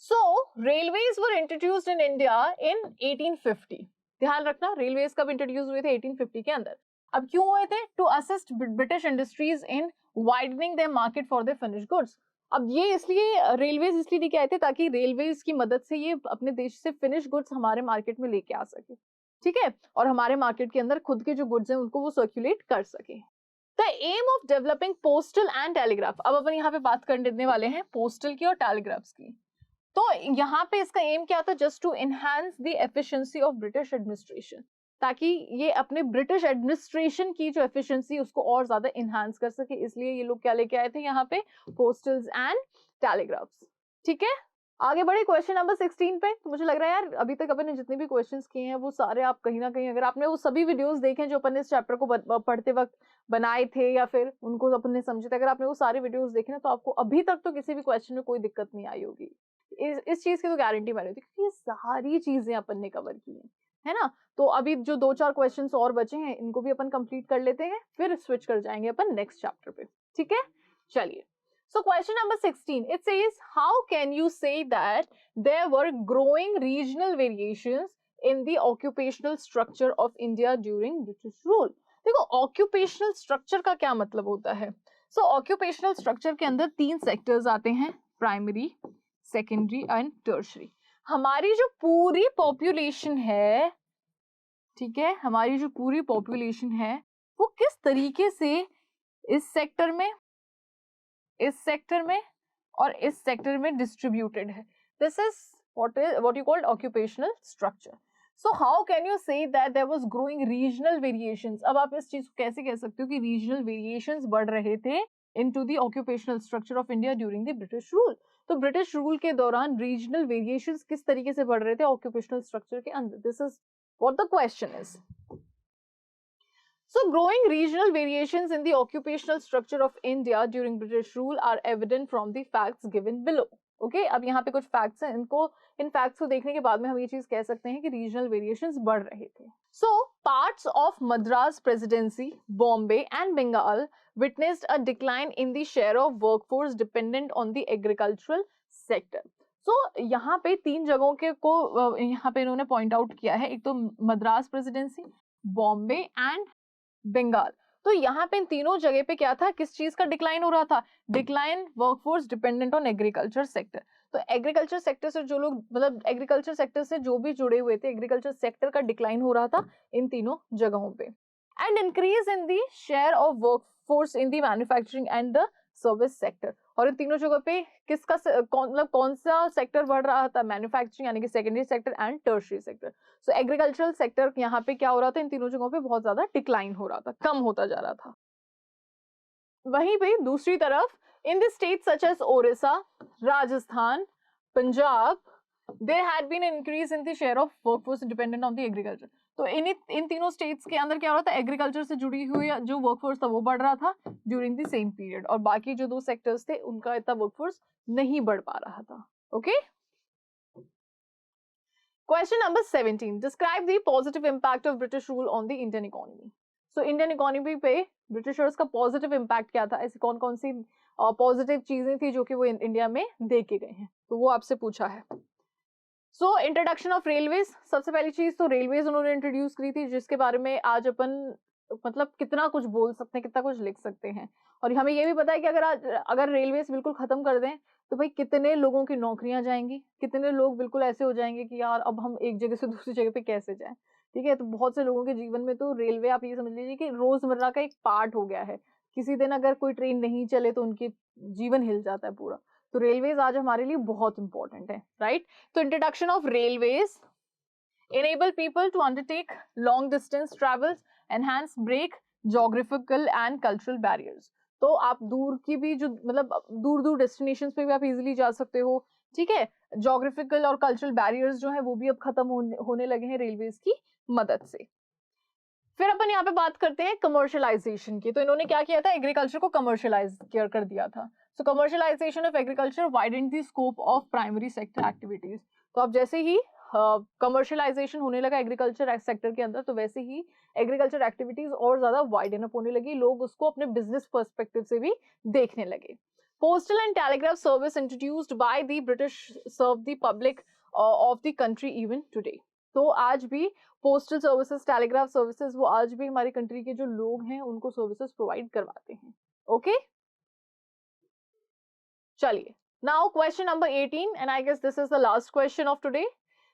So railways were introduced in India in 1850. ध्यान रखना, रेलवेज कब इंट्रोड्यूस हुए थे? 1850 के अंदर. अब क्यों हुए थे? To assist British industries in widening their market for their finished goods. अब ये इसलिए रेलवेज इसलिए लेके आए थे ताकि रेलवेज की मदद से ये अपने देश से फिनिश गुड्स हमारे मार्केट में लेके आ सके. ठीक है, और हमारे मार्केट के अंदर खुद के जो गुड्स हैं उनको वो सर्कुलेट कर सके. The aim of developing postal and telegraph. अब अपन यहाँ पे बात करने वाले हैं पोस्टल की और टेलीग्राफ्स की. तो यहाँ पे इसका एम क्या था? Just to enhance the efficiency of British administration, ताकि ये अपने ब्रिटिश एडमिनिस्ट्रेशन की जो एफिशिएंसी उसको और ज्यादा एनहांस कर सके. इसलिए ये लोग क्या लेके आए थे यहाँ पे? पोस्टल्स एंड टेलीग्राफ्स. ठीक है, आगे बढ़े क्वेश्चन नंबर 16 पे. तो मुझे लग रहा है यार अभी तक अपन ने जितने भी क्वेश्चंस किए हैं वो सारे आप कहीं ना कहीं, अगर आपने वो सभी वीडियोस देखे जो अपन ने इस चैप्टर को पढ़ते वक्त बनाए थे या फिर उनको अपन ने समझे थे, अगर आपने वो सारे वीडियोस देखे ना तो आपको अभी तक तो किसी भी क्वेश्चन में कोई दिक्कत नहीं आई होगी. इस चीज की तो गारंटी बनी होती है क्योंकि ये सारी चीजें अपन ने कवर की है ना. तो अभी जो 2-4 क्वेश्चन और बचे हैं इनको भी अपन कंप्लीट कर लेते हैं, फिर स्विच कर जाएंगे अपन नेक्स्ट चैप्टर पे. ठीक है, चलिए. So question number 16, it says, how can you say that there were growing regional variations in the occupational structure of India during British rule? देखो occupational structure का क्या मतलब होता है? So occupational structure के अंदर 3 sectors आते हैं, primary, secondary and tertiary. हमारी जो पूरी population है, ठीक है, हमारी जो पूरी population है वो किस तरीके से इस सेक्टर में, इस सेक्टर में और इस सेक्टर में डिस्ट्रीब्यूटेड है. This is what you called occupational structure. So how can you say that there was growing regional variations? अब आप इस चीज को कैसे कह सकते हो कि regional variations बढ़ रहे थे into the occupational structure of India during the British rule? तो British rule के दौरान regional variations किस तरीके से बढ़ रहे थे occupational structure के अंदर? This is what the question is. So growing regional variations in the occupational structure of India during British rule are evident from the facts given below. Okay, अब यहाँ पे कुछ facts हैं, इन facts को देखने के बाद में हम ये चीज कह सकते हैं कि regional variations बढ़ रहे थे. So parts of Madras Presidency, Bombay and Bengal witnessed a decline in the share of workforce dependent on the agricultural sector. So यहाँ पे तीन जगहों के को यहाँ पे इन्होंने point out किया है. एक तो मद्रास प्रेसिडेंसी, बॉम्बे एंड बंगाल. तो यहाँ पे इन तीनों जगह पे क्या था, किस चीज का डिक्लाइन हो रहा था? Decline workforce dependent on agriculture sector. तो एग्रीकल्चर सेक्टर से जो लोग मतलब एग्रीकल्चर सेक्टर से जो भी जुड़े हुए थे, एग्रीकल्चर सेक्टर का डिक्लाइन हो रहा था इन तीनों जगहों पे. And increase in the share of workforce in the manufacturing and the service sector. और इन तीनों जगह पे किसका मतलब कौन सा सेक्टर बढ़ रहा था? मैन्युफैक्चरिंग यानी कि secondary sector and tertiary sector. So agricultural sector यहाँ पे क्या हो रहा था? इन तीनों जगहों पे बहुत ज्यादा डिक्लाइन हो रहा था, कम होता जा रहा था. वहीं पे दूसरी तरफ in the states such as Odisha, Rajasthan, Punjab, there had been increase in the share of workforce dependent on the agriculture. तो इन तीनों स्टेट्स के अंदर क्या हो रहा था? एग्रीकल्चर से जुड़ी हुई जो वर्कफोर्स था वो बढ़ रहा था ड्यूरिंग द सेम पीरियड, और बाकी जो दो सेक्टर्स थे उनका इतना वर्कफोर्स नहीं बढ़ पा रहा था. Okay. Question number 17. Describe the positive impact of British rule on the Indian economy. So Indian economy पे ब्रिटिशर्स का पॉजिटिव इम्पैक्ट क्या था? ऐसी कौन कौन सी पॉजिटिव चीजें थी जो कि वो इंडिया में दे के गए हैं, तो वो आपसे पूछा है. So introduction of railways. सबसे पहली चीज तो रेलवेज उन्होंने इंट्रोड्यूस करी थी, जिसके बारे में आज अपन मतलब कितना कुछ बोल सकते हैं, कितना कुछ लिख सकते हैं. और हमें ये भी पता है कि अगर रेलवेज बिल्कुल खत्म कर दें तो भाई कितने लोगों की नौकरियां जाएंगी, कितने लोग बिल्कुल ऐसे हो जाएंगे कि यार अब हम एक जगह से दूसरी जगह पे कैसे जाएं. ठीक है, तो बहुत से लोगों के जीवन में तो रेलवे आप ये समझ लीजिए कि रोजमर्रा का एक पार्ट हो गया है. किसी दिन अगर कोई ट्रेन नहीं चले तो उनके जीवन हिल जाता है पूरा. तो रेलवेज आज हमारे लिए बहुत इंपॉर्टेंट है, राइट. तो introduction of railways enable people to undertake long distance travels, enhance break geographical and cultural barriers. तो आप दूर की भी जो मतलब दूर दूर डेस्टिनेशंस पे भी आप इजीली जा सकते हो. ठीक है, जोग्राफिकल और कल्चरल बैरियर्स जो है वो भी अब खत्म होने लगे हैं रेलवेज की मदद से. फिर अपन यहाँ पे बात करते हैं कमर्शियलाइजेशन की. तो इन्होंने क्या किया था? एग्रीकल्चर को कमर्शियलाइज कर दिया था. So commercialisation of agriculture widened the scope of primary sector activities. तो अब जैसे ही कमर्शियलाइजेशन होने लगा एग्रीकल्चर सेक्टर के अंदर, तो वैसे ही एग्रीकल्चर एक्टिविटीज और ज्यादा वाइडन अप होने लगी. लोग उसको अपने बिजनेस पर्सपेक्टिव से भी देखने लगे. Postal and telegraph service introduced by the British serve the public of the country even today. तो आज भी पोस्टल सर्विसेज, टेलीग्राफ सर्विसेज वो आज भी हमारी कंट्री के जो लोग हैं उनको सर्विसेज प्रोवाइड करवाते हैं. ओके, चलिए. Now question number 18 and I guess this is the last question of today.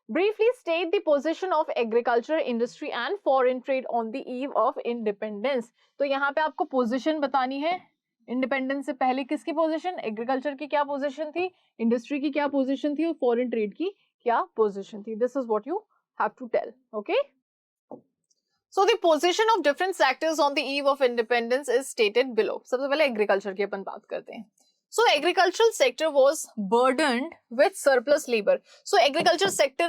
Briefly state the position of agriculture, industry and foreign trade on the eve of independence. तो यहाँ पे आपको position बतानी है. Independence से पहले किसकी पोजीशन? एग्रीकल्चर की क्या पोजीशन थी, इंडस्ट्री की क्या पोजीशन थी और फॉरेन ट्रेड की क्या पोजीशन थी. This is what you have to tell. Okay. So the position of different sectors on the eve of independence is stated below. सबसे पहले एग्रीकल्चर की अपन बात करते हैं. So agricultural sector was burdened with surplus labor. So agriculture sector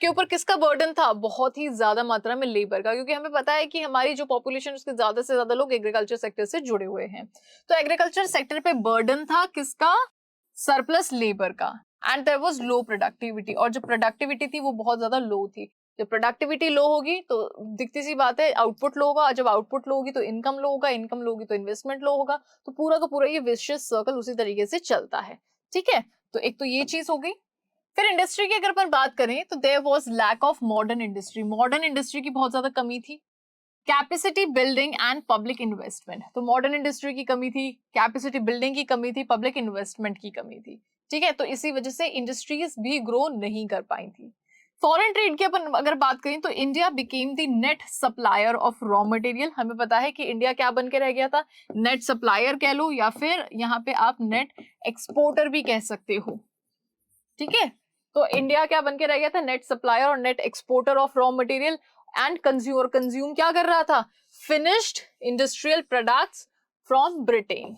के ऊपर किसका burden था? बहुत ही ज्यादा मात्रा में लेबर का, क्योंकि हमें पता है कि हमारी जो पॉपुलेशन उसके ज्यादा से ज्यादा लोग एग्रीकल्चर सेक्टर से जुड़े हुए हैं. तो एग्रीकल्चर सेक्टर पे बर्डन था किसका? सरप्लस लेबर का. And there was low productivity, और जो प्रोडक्टिविटी थी वो बहुत ज्यादा लो थी. जब प्रोडक्टिविटी लो होगी तो दिखती सी बात है आउटपुट लो होगा, जब आउटपुट लो होगी तो इनकम लो होगा, इनकम लो होगी तो इन्वेस्टमेंट लो होगा. तो पूरा का पूरा ये विशियस सर्कल उसी तरीके से चलता है. ठीक है, तो एक तो ये चीज हो गई. फिर इंडस्ट्री की अगर अपन बात करें तो there was lack of modern industry. Modern industry की बहुत ज्यादा कमी थी. Capacity building and public investment. तो मॉडर्न इंडस्ट्री की कमी थी, कैपेसिटी बिल्डिंग की कमी थी, पब्लिक इन्वेस्टमेंट की कमी थी. ठीक है, तो इसी वजह से इंडस्ट्रीज भी ग्रो नहीं कर पाई थी. फॉरेन ट्रेड की अपन अगर बात करें तो India became the net supplier of raw material. हमें पता है कि इंडिया क्या बन के रह गया था? नेट सप्लायर कह लो या फिर यहाँ पे आप नेट एक्सपोर्टर भी कह सकते हो. ठीक है, तो इंडिया क्या बन के रह गया था, नेट सप्लायर और net exporter of raw material and consumer, consume क्या कर रहा था, finished industrial products from Britain,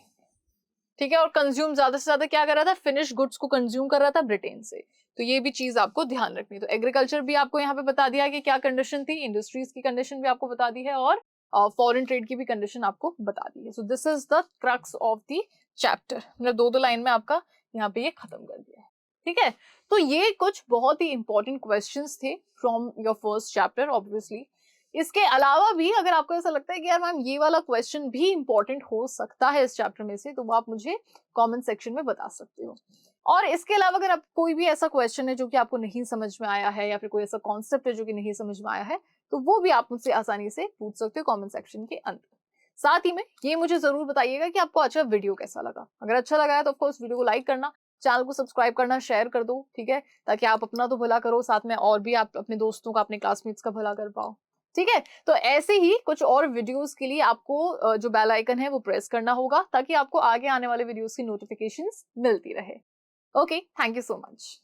ठीक है, और कंज्यूम ज्यादा से ज्यादा क्या कर रहा था, फिनिश गुड्स को कंज्यूम कर रहा था ब्रिटेन से। तो ये भी चीज आपको ध्यान रखनी। तो एग्रीकल्चर भी आपको यहाँ पे बता दिया कि क्या कंडीशन थी, इंडस्ट्रीज की कंडीशन भी आपको बता दी है, और फॉरेन ट्रेड की भी कंडीशन आपको बता दी है। So this is the crux of the chapter. मतलब दो लाइन में आपका यहाँ पे ये खत्म कर दिया है, ठीक है। तो ये कुछ बहुत ही इंपॉर्टेंट क्वेश्चंस थे from your first chapter obviously. इसके अलावा भी अगर आपको ऐसा लगता है कि यार मैम ये वाला क्वेश्चन भी इंपॉर्टेंट हो सकता है इस चैप्टर में से, तो वो आप मुझे कमेंट सेक्शन में बता सकते हो। और इसके अलावा अगर आप कोई भी ऐसा क्वेश्चन है जो कि आपको नहीं समझ में आया है, या फिर कोई ऐसा कॉन्सेप्ट है जो कि नहीं समझ में आया है, तो वो भी आप मुझसे आसानी से पूछ सकते हो कमेंट सेक्शन के अंदर। साथ ही में ये मुझे जरूर बताइएगा कि आपको अच्छा वीडियो कैसा लगा। अगर अच्छा लगा है तो ऑफकोर्स वीडियो को लाइक करना, चैनल को सब्सक्राइब करना, शेयर कर दो, ठीक है, ताकि आप अपना तो भला करो, साथ में और भी आप अपने दोस्तों का, अपने क्लासमेट्स का भला कर पाओ, ठीक है। तो ऐसे ही कुछ और वीडियोस के लिए आपको जो बेल आइकन है वो प्रेस करना होगा, ताकि आपको आगे आने वाले वीडियोस की नोटिफिकेशंस मिलती रहे। Okay, thank you so much.